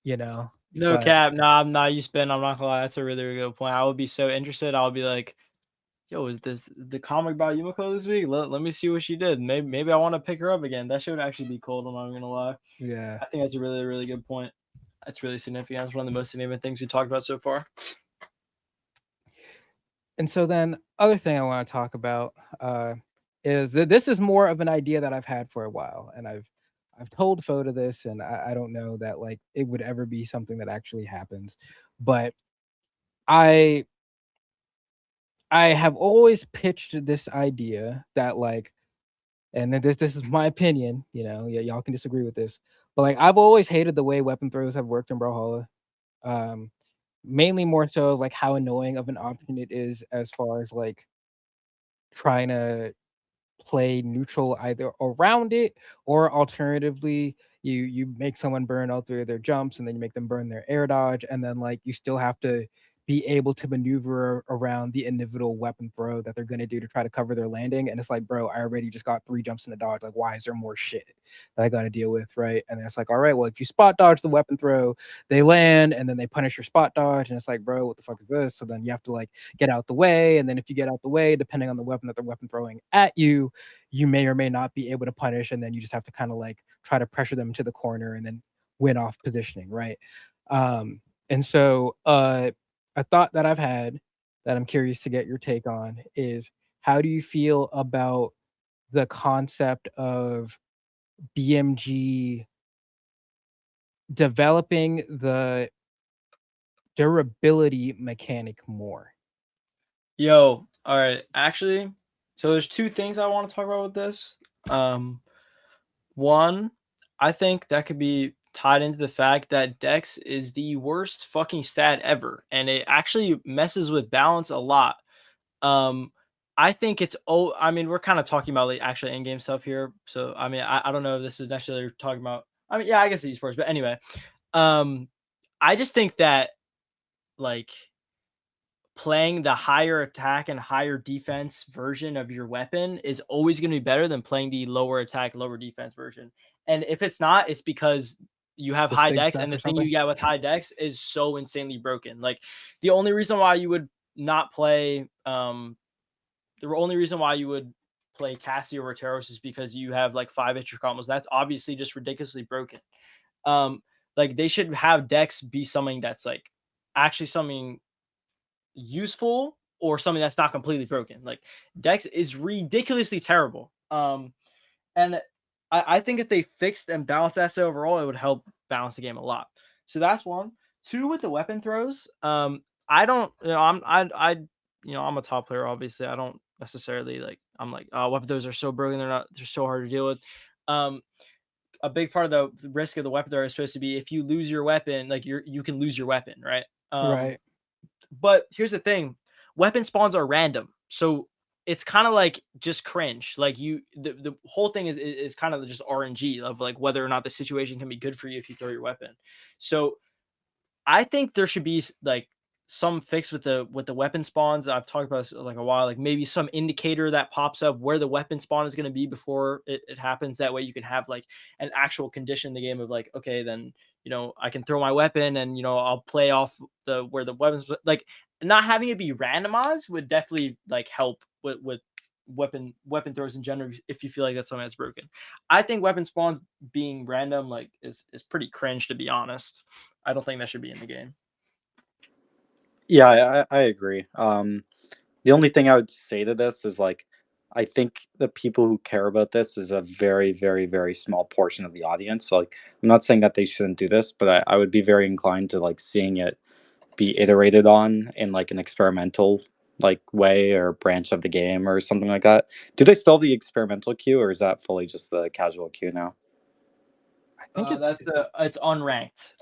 No but cap. Nah, you spin. I'm not gonna lie. That's a really, really good point. I would be so interested. I would be like, yo, is this the comic about Yumiko this week? Let me see what she did. Maybe I want to pick her up again. That should actually be cool. I'm not gonna lie. yeah. I think that's a really, really good point. That's really significant. That's one of the most significant things we talked about so far. And so then other thing I want to talk about is that this is more of an idea that I've had for a while, and I've told Foda this, and I don't know that like it would ever be something that actually happens, but I have always pitched this idea that like, and then this is my opinion, y'all can disagree with this, but like I've always hated the way weapon throws have worked in Brawlhalla. Mainly more so like how annoying of an option it is as far as like trying to play neutral either around it, or alternatively you make someone burn all three of their jumps and then you make them burn their air dodge, and then like you still have to be able to maneuver around the individual weapon throw that they're going to do to try to cover their landing. And it's like, bro, I already just got 3 jumps in a dodge. Like, why is there more shit that I got to deal with, right? And then it's like, all right, well, if you spot dodge the weapon throw, they land and then they punish your spot dodge, and it's like, bro, what the fuck is this? So then you have to like get out the way, and then if you get out the way, depending on the weapon that they're weapon throwing at you, you may or may not be able to punish, and then you just have to kind of like try to pressure them into the corner and then win off positioning, right? And so a thought that I've had that I'm curious to get your take on is, how do you feel about the concept of BMG developing the durability mechanic more? Yo, all right. Actually, so there's 2 things I want to talk about with this. One, I think that could be tied into the fact that Dex is the worst fucking stat ever, and it actually messes with balance a lot. Um, I think it's I mean, we're kind of talking about like actually in-game stuff here, so I mean, I don't know if this is necessarily talking about. I mean, yeah, I guess esports, but anyway, um, I just think that like playing the higher attack and higher defense version of your weapon is always going to be better than playing the lower attack, lower defense version. And if it's not, it's because you have The high sig dex, sec and or the thing something? you get with high dex is so insanely broken. Like the only reason why you would not play, the only reason why you would play Cassie or Roteros is because you have like 5 extra combos. That's obviously just ridiculously broken. Like they should have dex be something that's like actually something useful or something that's not completely broken. Like Dex is ridiculously terrible. And I think if they fixed and balanced that overall, it would help balance the game a lot. So that's one. 2, with the weapon throws. I don't, I'm a top player. Obviously, I don't necessarily like. I'm like, oh, weapon throws are so broken. They're so hard to deal with. A big part of the risk of the weapon throw is supposed to be if you lose your weapon, like you can lose your weapon, right? Right. But here's the thing, weapon spawns are random. So it's kind of like just cringe. Like the whole thing is kind of just RNG of like whether or not the situation can be good for you if you throw your weapon. So I think there should be like some fix with the weapon spawns. I've talked about this like a while, like maybe some indicator that pops up where the weapon spawn is going to be before it happens. That way you can have like an actual condition in the game of like, okay, then I can throw my weapon and I'll play off the where the weapons, like not having it be randomized would definitely like help with weapon throws in general if you feel like that's something that's broken. I think weapon spawns being random like is pretty cringe, to be honest. I don't think that should be in the game. Yeah, I agree. The only thing I would say to this is like, I think the people who care about this is a very, very, very small portion of the audience. So, like, I'm not saying that they shouldn't do this, but I would be very inclined to like seeing it be iterated on in like an experimental like way or branch of the game or something like that. Do they still have the experimental queue, or is that fully just the casual queue now? I think It's unranked.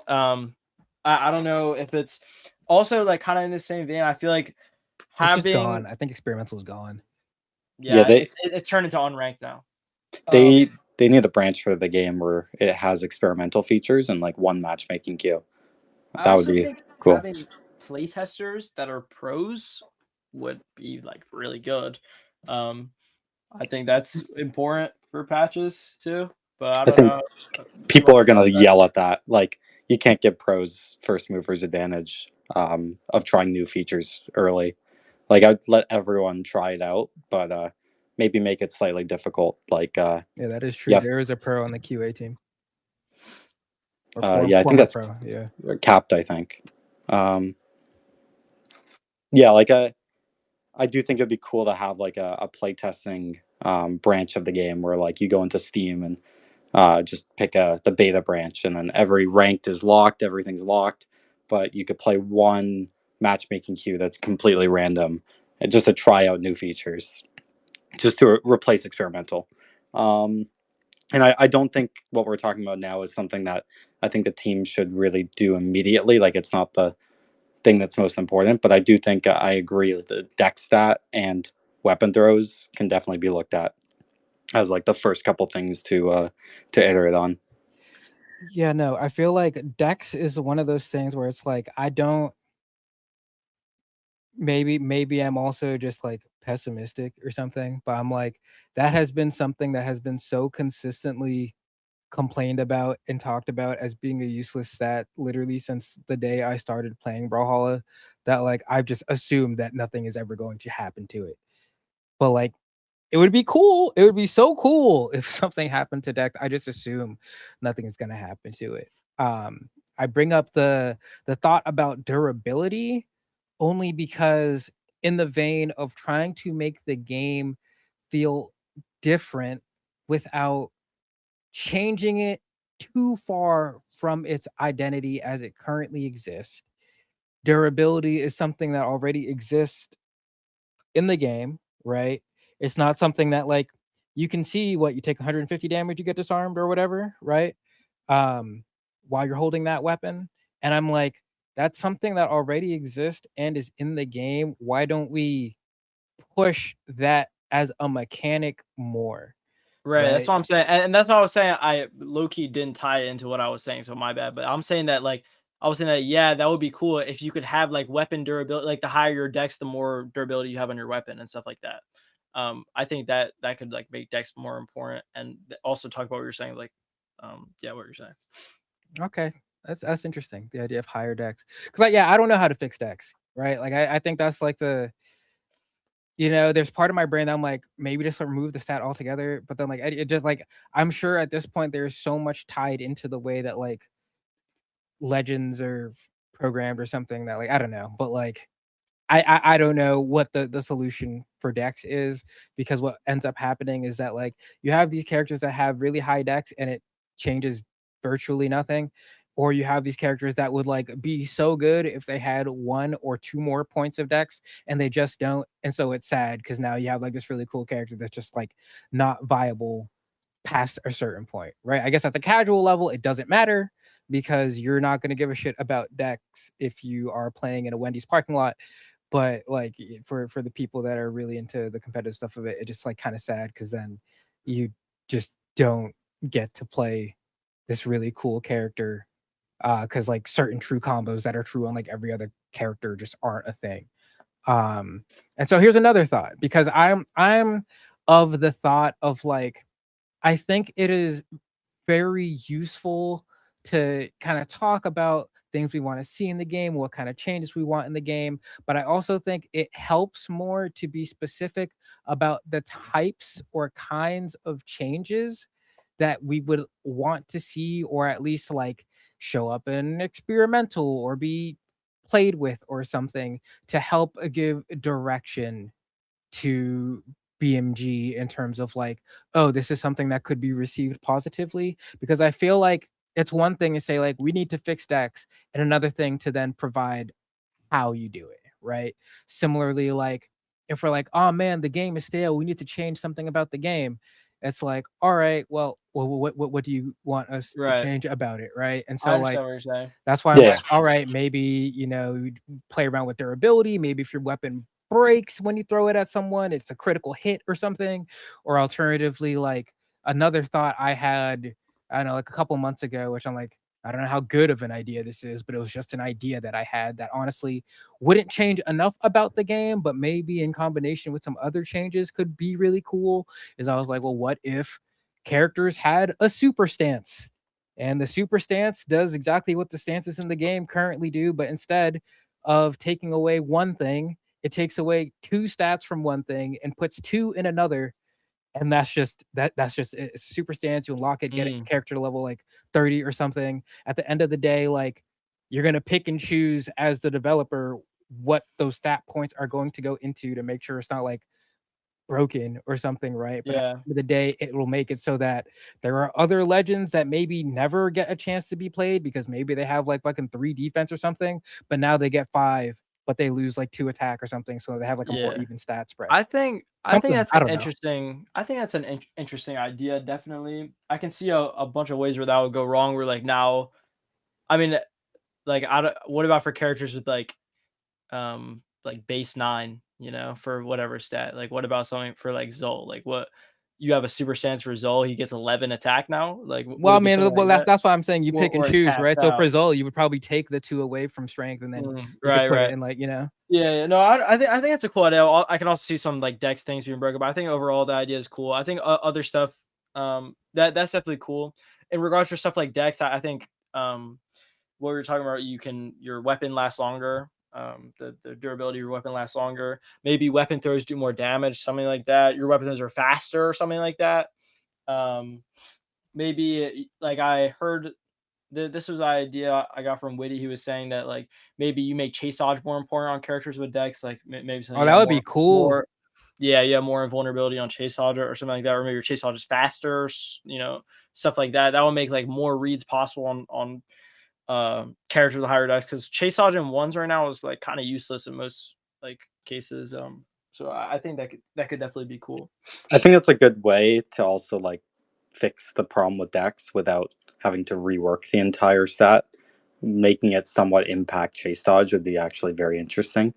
I don't know if it's also like kind of in the same vein. I feel like it's just having gone. I think experimental is gone. Yeah, it's turned into unranked now. they they need a branch for the game where it has experimental features and like one matchmaking queue. I That would also be think cool. having playtesters that are pros would be like really good. I think that's important for patches too. But I I don't think know. people are gonna yell at that. Like, you can't give pros first movers advantage of trying new features early. Like, I'd let everyone try it out, but maybe make it slightly difficult. Like, Yeah, that is true. yeah, There is a pro on the QA team. Or yeah, I think former that's pro. Yeah. capped. I think. Yeah, like I do think it'd be cool to have like a playtesting branch of the game where like you go into Steam and just pick the beta branch, and then every ranked is locked, everything's locked, but you could play one matchmaking queue that's completely random, and just to try out new features, just to replace experimental. And I don't think what we're talking about now is something that I think the team should really do immediately. Like, it's not the thing that's most important, but I do think I agree that the deck stat and weapon throws can definitely be looked at as like the first couple things to iterate on. Yeah, no, I feel like Dex is one of those things where it's like I don't maybe I'm also just like pessimistic or something, but I'm like that has been something that has been so consistently complained about and talked about as being a useless stat literally since the day I started playing Brawlhalla, that like I've just assumed that nothing is ever going to happen to it. But like it would be cool. It would be so cool if something happened to Dex. I just assume nothing is gonna happen to it. I bring up the thought about durability only because in the vein of trying to make the game feel different without changing it too far from its identity as it currently exists. Durability is something that already exists in the game, right? It's not something that like you can see what you take 150 damage, you get disarmed or whatever, right? While you're holding that weapon. And I'm like, that's something that already exists and is in the game. Why don't we push that as a mechanic more? Right, that's Right. what I'm saying, and that's what I was saying. I low key didn't tie it into what I was saying, so my bad. But I'm saying that like I was saying that yeah, that would be cool if you could have like weapon durability. Like the higher your dex, the more durability you have on your weapon and stuff like that. I think that that could like make dex more important, and also talk about what you're saying, like, yeah, what you're saying. Okay. That's interesting. The idea of higher decks. Cause like, yeah, I don't know how to fix decks, right? Like I think that's like there's part of my brain that I'm like, maybe just remove the stat altogether. But then like it just like I'm sure at this point there's so much tied into the way that like legends are programmed or something that like I don't know. But like I don't know what the solution for decks is, because what ends up happening is that like you have these characters that have really high decks and it changes virtually nothing, or you have these characters that would like be so good if they had 1 or 2 more points of decks and they just don't, and so it's sad because now you have like this really cool character that's just like not viable past a certain point, right? I guess at the casual level it doesn't matter because you're not going to give a shit about decks if you are playing in a Wendy's parking lot. But like for the people that are really into the competitive stuff of it, it's just like kind of sad because then you just don't get to play this really cool character because like certain true combos that are true on like every other character just aren't a thing. And so here's another thought, because I'm of the thought of like I think it is very useful to kind of talk about things we want to see in the game, what kind of changes we want in the game. But I also think it helps more to be specific about the types or kinds of changes that we would want to see, or at least like show up in experimental or be played with or something to help give direction to BMG in terms of like, oh, this is something that could be received positively. Because I feel like it's one thing to say like we need to fix decks, and another thing to then provide how you do it, right? Similarly, like if we're like, oh man, the game is stale, we need to change something about the game. It's like, all right, well, what do you want us to Right, change about it, right? And I so like understand what you're saying. that's why I'm Yeah, like, all right, maybe play around with durability. Maybe if your weapon breaks when you throw it at someone, it's a critical hit or something. Or alternatively, like another thought I had, I don't know, like a couple months ago, which I'm like, I don't know how good of an idea this is, but it was just an idea that I had that honestly wouldn't change enough about the game, but maybe in combination with some other changes could be really cool. Is I was like, well, what if characters had a super stance? And the super stance does exactly what the stances in the game currently do, but instead of taking away one thing, it takes away 2 stats from one thing and puts 2 in another. And that's just it's super stance. You unlock it, get it character to level like 30 or something. At the end of the day, like you're gonna pick and choose as the developer what those stat points are going to go into to make sure it's not like broken or something, right? But at Yeah. the end of the day, it will make it so that there are other legends that maybe never get a chance to be played because maybe they have like fucking 3 defense or something, but now they get 5, but they lose like 2 attack or something, so they have like a more Yeah. even stat spread. I think Something that's I an don't know. interesting. I think that's an interesting idea. Definitely, I can see a bunch of ways where that would go wrong. Where like now, I mean, like I don't, what about for characters with like base 9, for whatever stat? Like what about something for like Zol? Like what you have a super stance for Zol, he gets 11 attack now. Like would Well, I it be mean, something well, like that? that's why I'm saying you pick and Or it choose, caps right? So for out. Zol, you would probably take the 2 away from strength, and then you could Right, put it right. in like, Yeah, no, I think that's a cool idea. I can also see some like Dex things being broken, but I think overall the idea is cool. I think other stuff, that's definitely cool. In regards to stuff like Dex, I think what we were talking about, your weapon lasts longer. The durability of your weapon lasts longer. Maybe weapon throws do more damage, something like that. Your weapons are faster, or something like that. Um, maybe like I heard this was an idea I got from Witty. He was saying that like maybe you make chase dodge more important on characters with Dex, like maybe something oh, you that have would be cool. yeah, you have more invulnerability on chase dodge or something like that, or maybe your chase dodge is faster, stuff like that. That will make like more reads possible on characters with higher dice, because chase dodge in ones right now is like kind of useless in most like cases. So I think that could definitely be cool. I think it's a good way to also like fix the problem with Dex without having to rework the entire set. Making it somewhat impact chase dodge would be actually very interesting.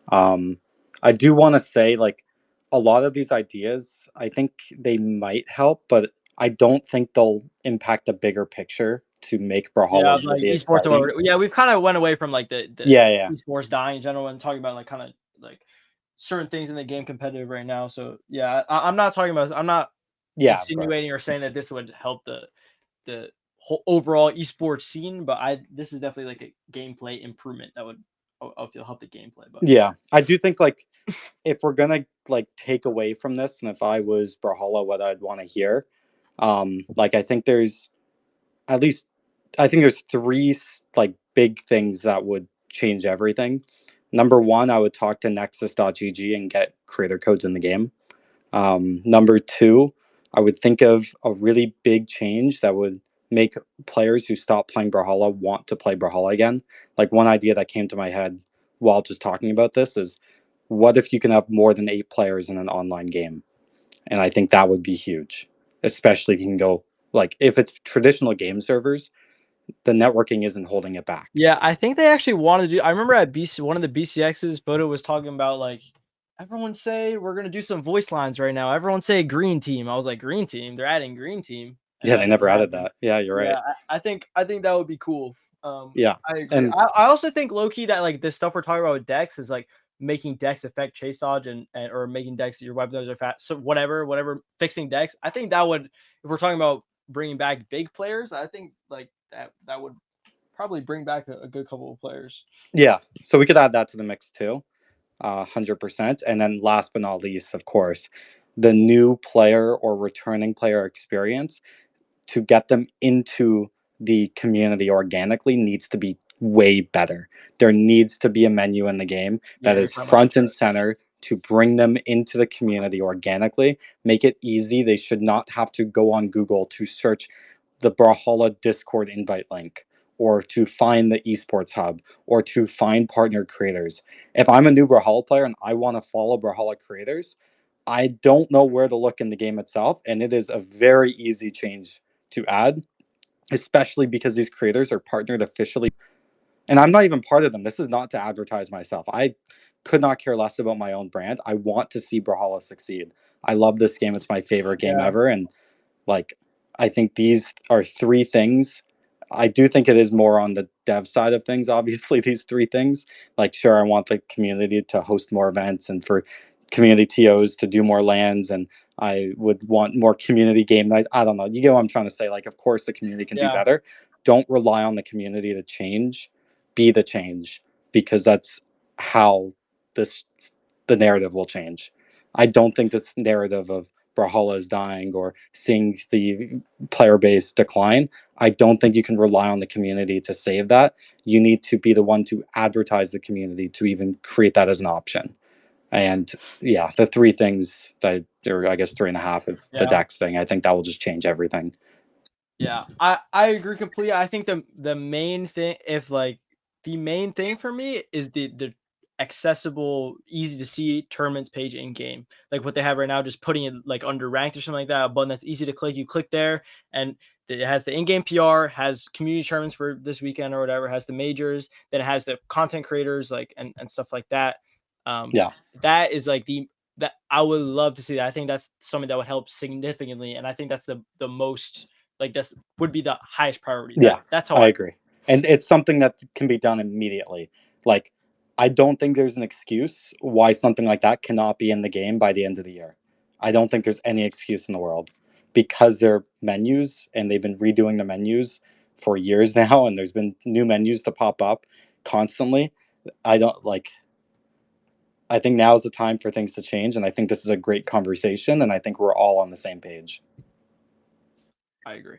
Um, I do want to say, like, a lot of these ideas, I think they might help, but I don't think they'll impact the bigger picture to make Yeah, Brawlhalla like really esports exciting. yeah, we've kind of went away from like the Yeah, yeah, esports dying in general and talking about like kind of like certain things in the game competitive right now. So yeah, I'm not yeah, of insinuating course. or saying that this would help the whole overall esports scene, but this is definitely like a gameplay improvement that would I feel help the gameplay. But Yeah, I do think like if we're gonna like take away from this, and if I was Brawlhalla, what I'd want to hear, like I think there's at least I think there's three like big things that would change everything. Number one, I would talk to Nexus.gg and get creator codes in the game. Number two, I would think of a really big change that would make players who stop playing Brawlhalla want to play Brawlhalla again. Like one idea that came to my head while just talking about this is, what if you can have more than 8 players in an online game? And I think that would be huge, especially if you can go like if it's traditional game servers, the networking isn't holding it back. yeah, I think they actually wanted to do. I remember at BC, one of the BCXs, Bodo was talking about like, everyone say we're gonna do some voice lines right now. Everyone say green team. I was like, green team. They're adding green team, and Yeah, that they never never added happened. that. Yeah, you're right. Yeah, I think that would be cool. Yeah. I agree. And I also think low key that like this stuff we're talking about with Dex is like making Dex affect chase dodge and or making Dex your weapons are fast. So whatever fixing Dex. I think that would, if we're talking about bringing back big players, I think like that would probably bring back a good couple of players. yeah, so we could add that to the mix too. 100%. And then last but not least, of course, the new player or returning player experience to get them into the community organically needs to be way better. There needs to be a menu in the game Yeah, that you're is talking about the front and chat. center to bring them into the community organically. Make it easy. They should not have to go on Google to search the Brawlhalla Discord invite link or to find the esports hub or to find partner creators. If I'm a new Brawlhalla player and I want to follow Brawlhalla creators, I don't know where to look in the game itself, and it is a very easy change to add, especially because these creators are partnered officially. And I'm not even part of them. This is not to advertise myself. I could not care less about my own brand. I want to see Brawlhalla succeed. I love this game. It's my favorite game Yeah, ever. And like, I think these are three things I do think it is more on the dev side of things. Obviously, these three things. Like, sure, I want the community to host more events and for community TOs to do more LANs, and I would want more community game nights. I don't know. You get what I'm trying to say. Like, of course, the community can do Yeah. better. Don't rely on the community to change. Be the change, because that's how this the narrative will change. I don't think this narrative of Brawlhalla is dying or seeing the player base decline. I don't think you can rely on the community to save that. You need to be the one to advertise the community to even create that as an option. And yeah, the three things that, or I guess three and a half of the Yeah. Dex thing, I think that will just change everything. Yeah, I agree completely. I think the main thing, if like the main thing for me is the accessible, easy to see tournaments page in game, like what they have right now, just putting it like under ranked or something like that. A button that's easy to click. You click there, and it has the in-game PR, has community tournaments for this weekend or whatever, has the majors, then it has the content creators like and stuff like that. Yeah. That is like that I would love to see that. I think that's something that would help significantly, and I think that's the most like this would be the highest priority. Yeah, That's how I I agree. And it's something that can be done immediately. Like, I don't think there's an excuse why something like that cannot be in the game by the end of the year. I don't think there's any excuse in the world, because they're menus and they've been redoing the menus for years now, and there's been new menus to pop up constantly. I don't like I think now is the time for things to change, and I think this is a great conversation, and I think we're all on the same page. I agree.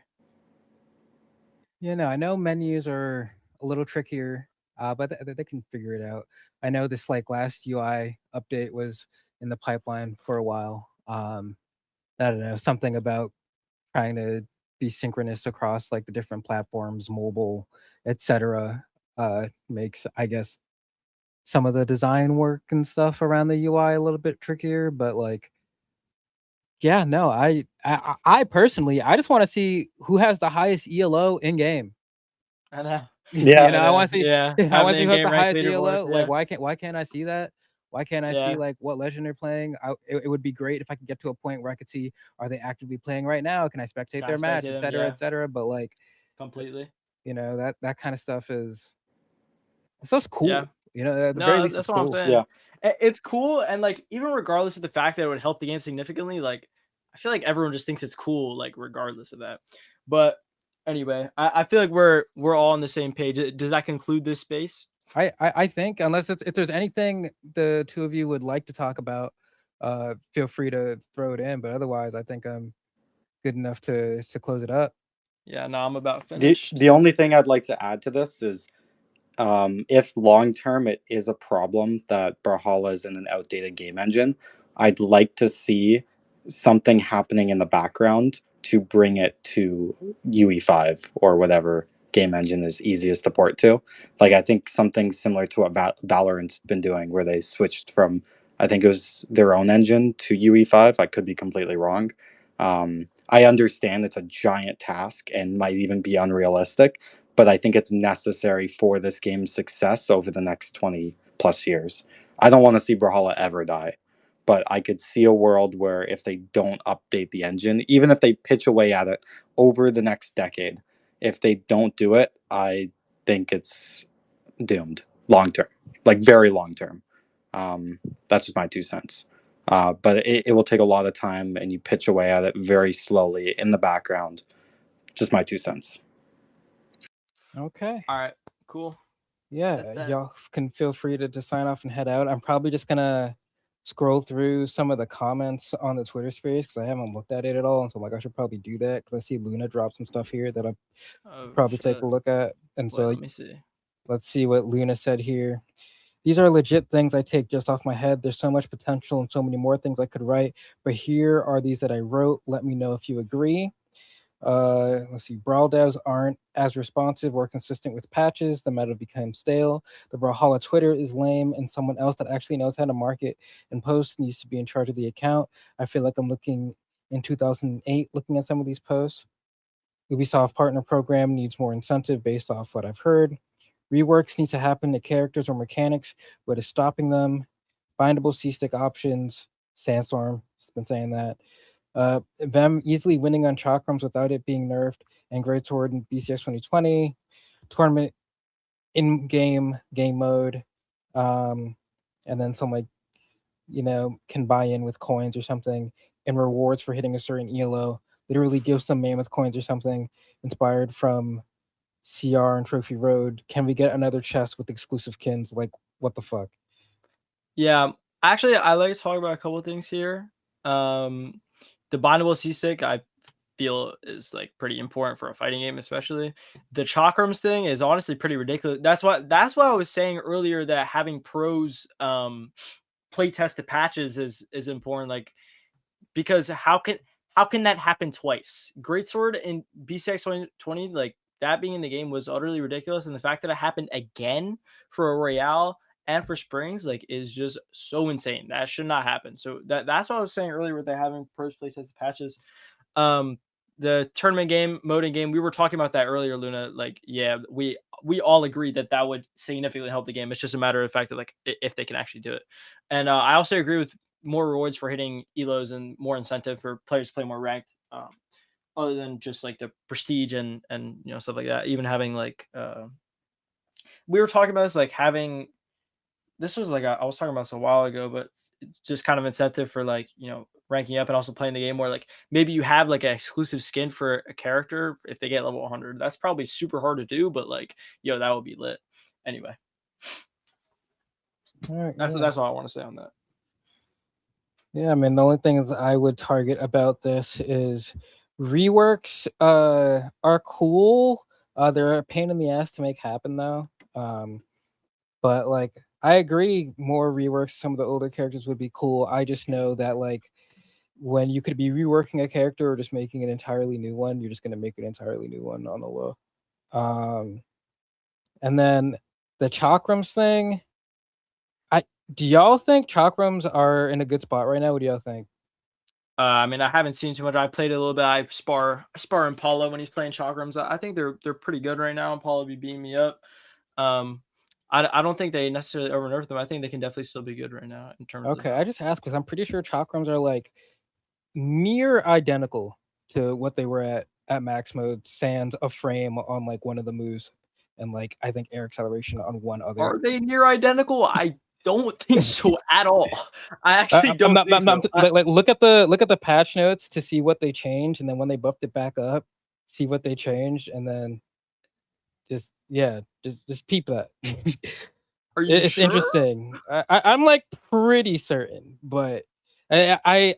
Yeah, no, I know menus are a little trickier, but they can figure it out. I know this like last UI update was in the pipeline for a while. I don't know, something about trying to be synchronous across like the different platforms, mobile, etc. Makes, I guess, some of the design work and stuff around the UI a little bit trickier. But like, yeah, no, I personally, I just want to see who has the highest ELO in game. I know. Yeah. I want to see. Yeah. I Have want the to see who has in-game the rank highest leaderboard. ELO. Like, why can't I see that? Why can't I see Yeah. like what legend they're playing? It would be great if I could get to a point where I could see, are they actively playing right now? Can I spectate Can I their match, spectate them? etc., Yeah. etc. But like, Completely. that kind of stuff is stuff's cool. Yeah. At the very No, least, that's it's what I'm cool. saying. Yeah. It's cool, and like even regardless of the fact that it would help the game significantly, like I feel like everyone just thinks it's cool, like regardless of that. But anyway, I feel like we're all on the same page. Does that conclude this space? I think, unless if there's anything the two of you would like to talk about, feel free to throw it in. But otherwise, I think I'm good enough to close it up. Yeah, no, I'm about The finished. the only thing I'd like to add to this is, if long term it is a problem that Brawlhalla is in an outdated game engine, I'd like to see something happening in the background to bring it to UE5 or whatever game engine is easiest to port to. Like, I think something similar to what Valorant's been doing, where they switched from, I think it was their own engine to UE5. I could be completely wrong. I understand it's a giant task and might even be unrealistic, but I think it's necessary for this game's success over the next 20 plus years. I don't want to see Brawlhalla ever die, but I could see a world where if they don't update the engine, even if they pitch away at it over the next decade, if they don't do it, I think it's doomed long term, like very long term. That's just my 2 cents. But it will take a lot of time, and you pitch away at it very slowly in the background. Just my 2 cents. Okay. All right, cool. Yeah, That y'all can feel free to sign off and head out. I'm probably just gonna scroll through some of the comments on the Twitter space because I haven't looked at it at all, and so like I should probably do that because I see Luna drop some stuff here that I oh, probably take shit. a look at. And Wait, so let me see. let's see what Luna said here. These are legit things I take just off my head. There's so much potential and so many more things I could write, but here are these that I wrote. Let me know if you agree. Let's see. Brawl devs aren't as responsive or consistent with patches. The meta became stale. The Brawlhalla Twitter is lame, and someone else that actually knows how to market and post needs to be in charge of the account. I feel like I'm looking in 2008, looking at some of these posts. Ubisoft partner program needs more incentive based off what I've heard. Reworks need to happen to characters or mechanics. What is stopping them? Bindable C-stick options. Sandstorm has been saying that. Them easily winning on chakrams without it being nerfed, and Greatsword in BCX 2020 tournament in-game game mode, and then some like can buy in with coins or something, and rewards for hitting a certain elo. Literally give some mammoth coins or something inspired from CR and Trophy Road. Can we get another chest with exclusive kins? Like, what the fuck? Yeah, actually, I like to talk about a couple of things here. The bindable C-stick, I feel is like pretty important for a fighting game, especially. The chakrams thing is honestly pretty ridiculous. That's why I was saying earlier that having pros play test the patches is important. Like, because how can that happen twice? Greatsword in BCX 2020, like that being in the game was utterly ridiculous, and the fact that it happened again for a Royale and for Springs like is just so insane. That should not happen. So that's what I was saying earlier with having pros play test the patches. The tournament game, moding game, we were talking about that earlier, Luna. Like, yeah, we all agree that would significantly help the game. It's just a matter of the fact that like if they can actually do it. And I also agree with more rewards for hitting elos and more incentive for players to play more ranked. Other than just like the prestige and stuff like that. Even having like we were talking about this, like having this was like I was talking about this a while ago, but just kind of incentive for like ranking up and also playing the game where like maybe you have like an exclusive skin for a character if they get level 100. That's probably super hard to do, but like that would be lit. Anyway, that's all I want to say on that. Yeah, I mean the only things I would target about this is reworks are cool. They're a pain in the ass to make happen though. But like I agree, more reworks some of the older characters would be cool. I just know that like when you could be reworking a character or just making an entirely new one, you're just gonna make an entirely new one on the low. And then the chakrams thing. Do y'all think chakrams are in a good spot right now? What do y'all think? I mean, I haven't seen too much. I played a little bit. I spar Impala when he's playing chakrams. I think they're pretty good right now. Impala be beating me up. I don't think they necessarily over nerf them. I think they can definitely still be good right now in terms of. Okay, I just asked because I'm pretty sure chakrams are like near identical to what they were at max mode, sans a frame on like one of the moves, and like I think air acceleration on one other. Are they near identical? I don't think so at all. I actually don't think so. Like look at the patch notes to see what they changed, and then when they buffed it back up, see what they changed, and then just peep that. Are you it's sure? Interesting. I'm like pretty certain, but I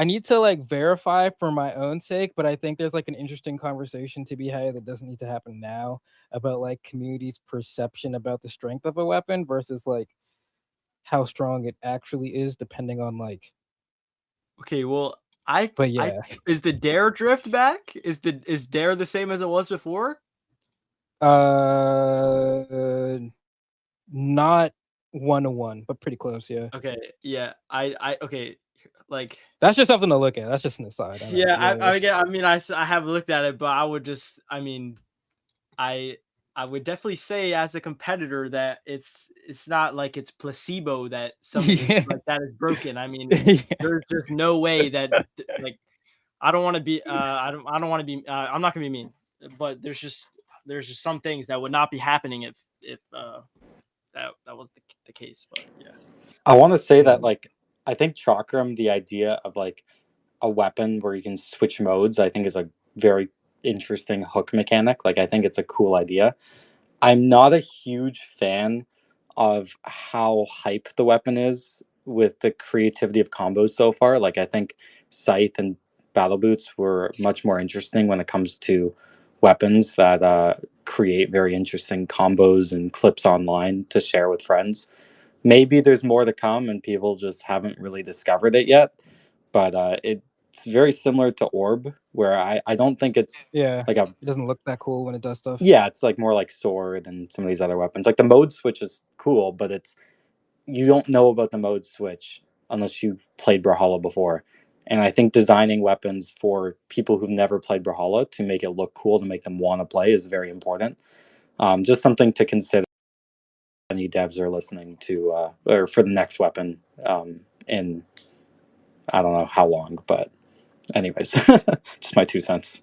need to like verify for my own sake, but I think there's like an interesting conversation to be had that doesn't need to happen now about like community's perception about the strength of a weapon versus like how strong it actually is, depending on like. Okay, well, But yeah, is the dare drift back? Is dare the same as it was before? Not 1-to-1, but pretty close. Yeah. Okay. Yeah. Okay. Like that's just something to look at. That's just an aside. Yeah. I mean, I have looked at it, but I would just. I mean, I would definitely say as a competitor that it's not like it's placebo that something like that is broken. I mean, there's just no way that like I don't want to be. I don't want to be. I'm not gonna be mean, but there's just some things that would not be happening if that was the case. But yeah, I want to say that like I think chakram, the idea of like a weapon where you can switch modes, I think is a very interesting hook mechanic. Like I think it's a cool idea. I'm not a huge fan of how hype the weapon is with the creativity of combos so far. Like I think Scythe and Battle Boots were much more interesting when it comes to weapons that create very interesting combos and clips online to share with friends. Maybe there's more to come and people just haven't really discovered it yet. But it's very similar to Orb, where I don't think it's like it doesn't look that cool when it does stuff. Yeah, it's like more like Sword and some of these other weapons. Like the mode switch is cool, but you don't know about the mode switch unless you've played Brawlhalla before. And I think designing weapons for people who've never played Brawlhalla to make it look cool, to make them want to play, is very important. Just something to consider. Any devs are listening to, or for the next weapon in I don't know how long, but anyways, just my 2 cents.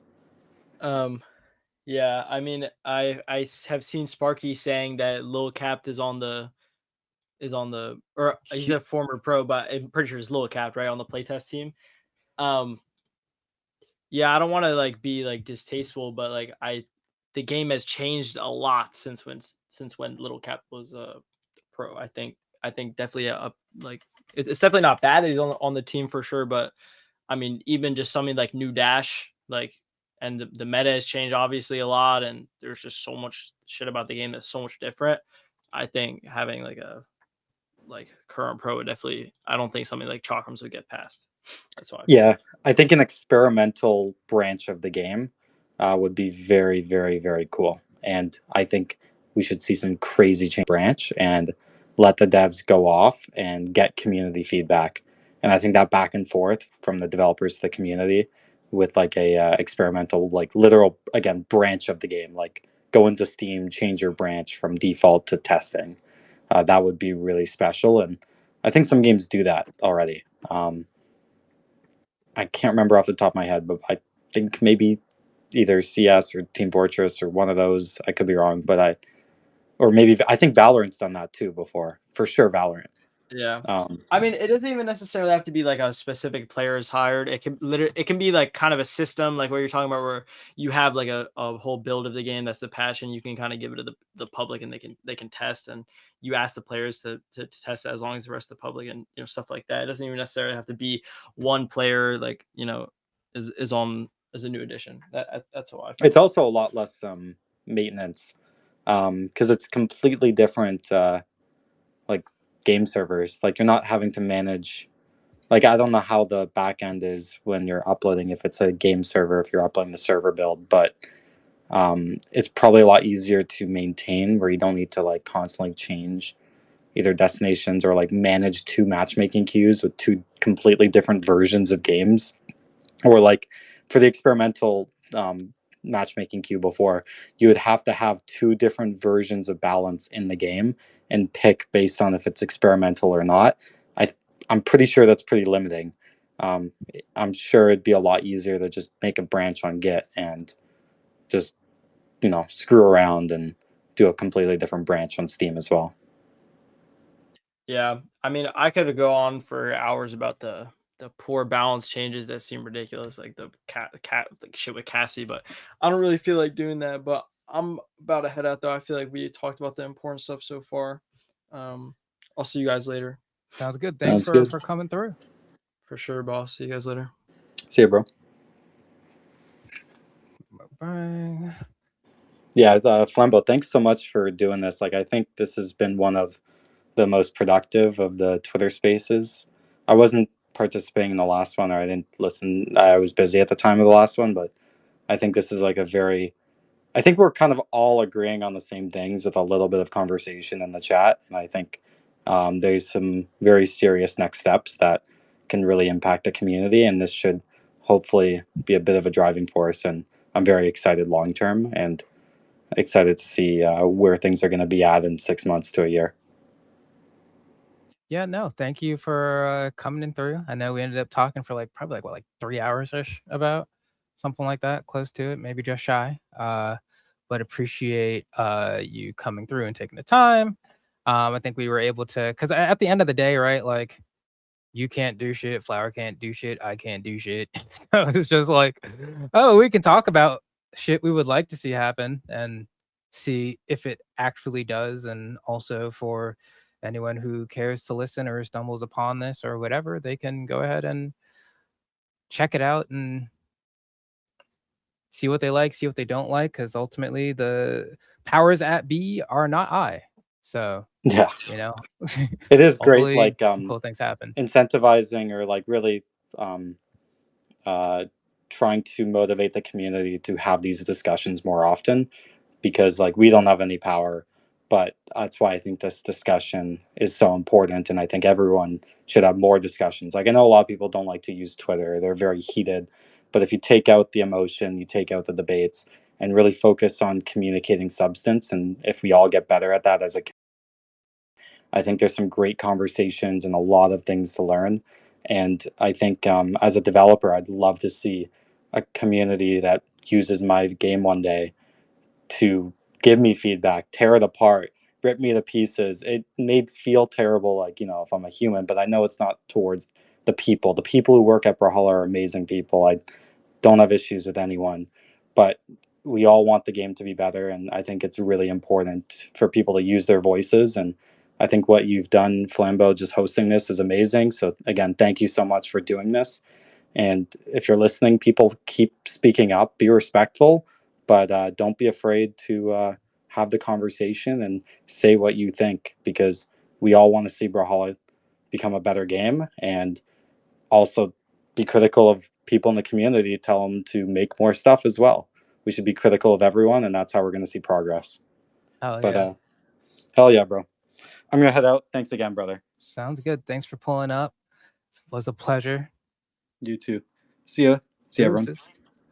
Yeah, I mean, have seen Sparky saying that Lil Cap is on the or he's a former pro, but I'm pretty sure he's Lil Cap, right, on the playtest team. Yeah, I don't want to like be like distasteful, but like the game has changed a lot since when Little Cap was a pro. I think definitely like it's definitely not bad that he's on the team for sure, but I mean even just something like New Dash, like, and the meta has changed obviously a lot, and there's just so much shit about the game that's so much different. I think having like a current pro would definitely, I don't think something like Chalkrams would get past. That's why. I think an experimental branch of the game would be very, very, very cool. And I think we should see some crazy change branch and let the devs go off and get community feedback. And I think that back and forth from the developers to the community with like a experimental, like literal, again, branch of the game, like go into Steam, change your branch from default to testing. That would be really special. And I think some games do that already. I can't remember off the top of my head, but I think maybe either CS or Team Fortress or one of those. I could be wrong, but or maybe I think Valorant's done that too before. For sure, Valorant. Yeah. I mean, it doesn't even necessarily have to be like a specific player is hired. It can be like kind of a system, like what you're talking about, where you have like a whole build of the game that's the passion. You can kind of give it to the public, and they can test, and you ask the players to test it as long as the rest of the public, and stuff like that. It doesn't even necessarily have to be one player, like is on as a new addition. That's how I feel. It's also a lot less maintenance because it's completely different like game servers. Like you're not having to manage. Like I don't know how the back end is when you're uploading, if it's a game server, if you're uploading the server build, but it's probably a lot easier to maintain where you don't need to like constantly change either destinations or like manage two matchmaking queues with two completely different versions of games. Or like for the experimental matchmaking queue before, you would have to have two different versions of balance in the game and pick based on if it's experimental or not. I'm pretty sure that's pretty limiting. I'm sure it'd be a lot easier to just make a branch on Git and just screw around and do a completely different branch on Steam as well. Yeah, I mean, I could go on for hours about the poor balance changes that seem ridiculous, like the cat like shit with Cassie, but I don't really feel like doing that. But I'm about to head out though. I feel like we talked about the important stuff so far. I'll see you guys later. Sounds good. Thanks for coming through. For sure, boss. See you guys later. See you, bro. Bye. Yeah, Flambo, thanks so much for doing this. Like, I think this has been one of the most productive of the Twitter spaces. I wasn't participating in the last one, or I didn't listen. I was busy at the time of the last one, but I think this is like I think we're kind of all agreeing on the same things with a little bit of conversation in the chat. And I think there's some very serious next steps that can really impact the community. And this should hopefully be a bit of a driving force. And I'm very excited long term and excited to see where things are going to be at in 6 months to a year. Yeah, no, thank you for coming in through. I know we ended up talking for like probably like 3 hours ish about something like that, close to it, maybe just shy. But appreciate you coming through and taking the time. I think we were able to, because at the end of the day, right, like you can't do shit, Flower can't do shit, I can't do shit. So it's just like, oh, we can talk about shit we would like to see happen and see if it actually does. And also for anyone who cares to listen or stumbles upon this or whatever, they can go ahead and check it out and see what they like, see what they don't like, because ultimately the powers at be are not I. So yeah, it is great. Like cool things happen, incentivizing or like really trying to motivate the community to have these discussions more often, because like we don't have any power, but that's why I think this discussion is so important. And I think everyone should have more discussions. Like I know a lot of people don't like to use Twitter, they're very heated, but if you take out the emotion, you take out the debates and really focus on communicating substance, and if we all get better at that as a, I think there's some great conversations and a lot of things to learn. And I think as a developer, I'd love to see a community that uses my game one day to give me feedback, tear it apart, rip me to pieces. It may feel terrible, like, if I'm a human, but I know it's not towards the people. The people who work at Brawlhalla are amazing people. I don't have issues with anyone, but we all want the game to be better. And I think it's really important for people to use their voices. And I think what you've done, Flambo, just hosting this is amazing. So again, thank you so much for doing this. And if you're listening, people keep speaking up, be respectful, but don't be afraid to have the conversation and say what you think, because we all want to see Brawlhalla become a better game, and also be critical of people in the community, tell them to make more stuff as well. We should be critical of everyone, and that's how we're going to see progress. Oh But yeah, hell yeah, bro. I'm going to head out. Thanks again, brother. sounds good. Thanks for pulling up. It was a pleasure. You too. See ya. See ya, everyone. Deuces.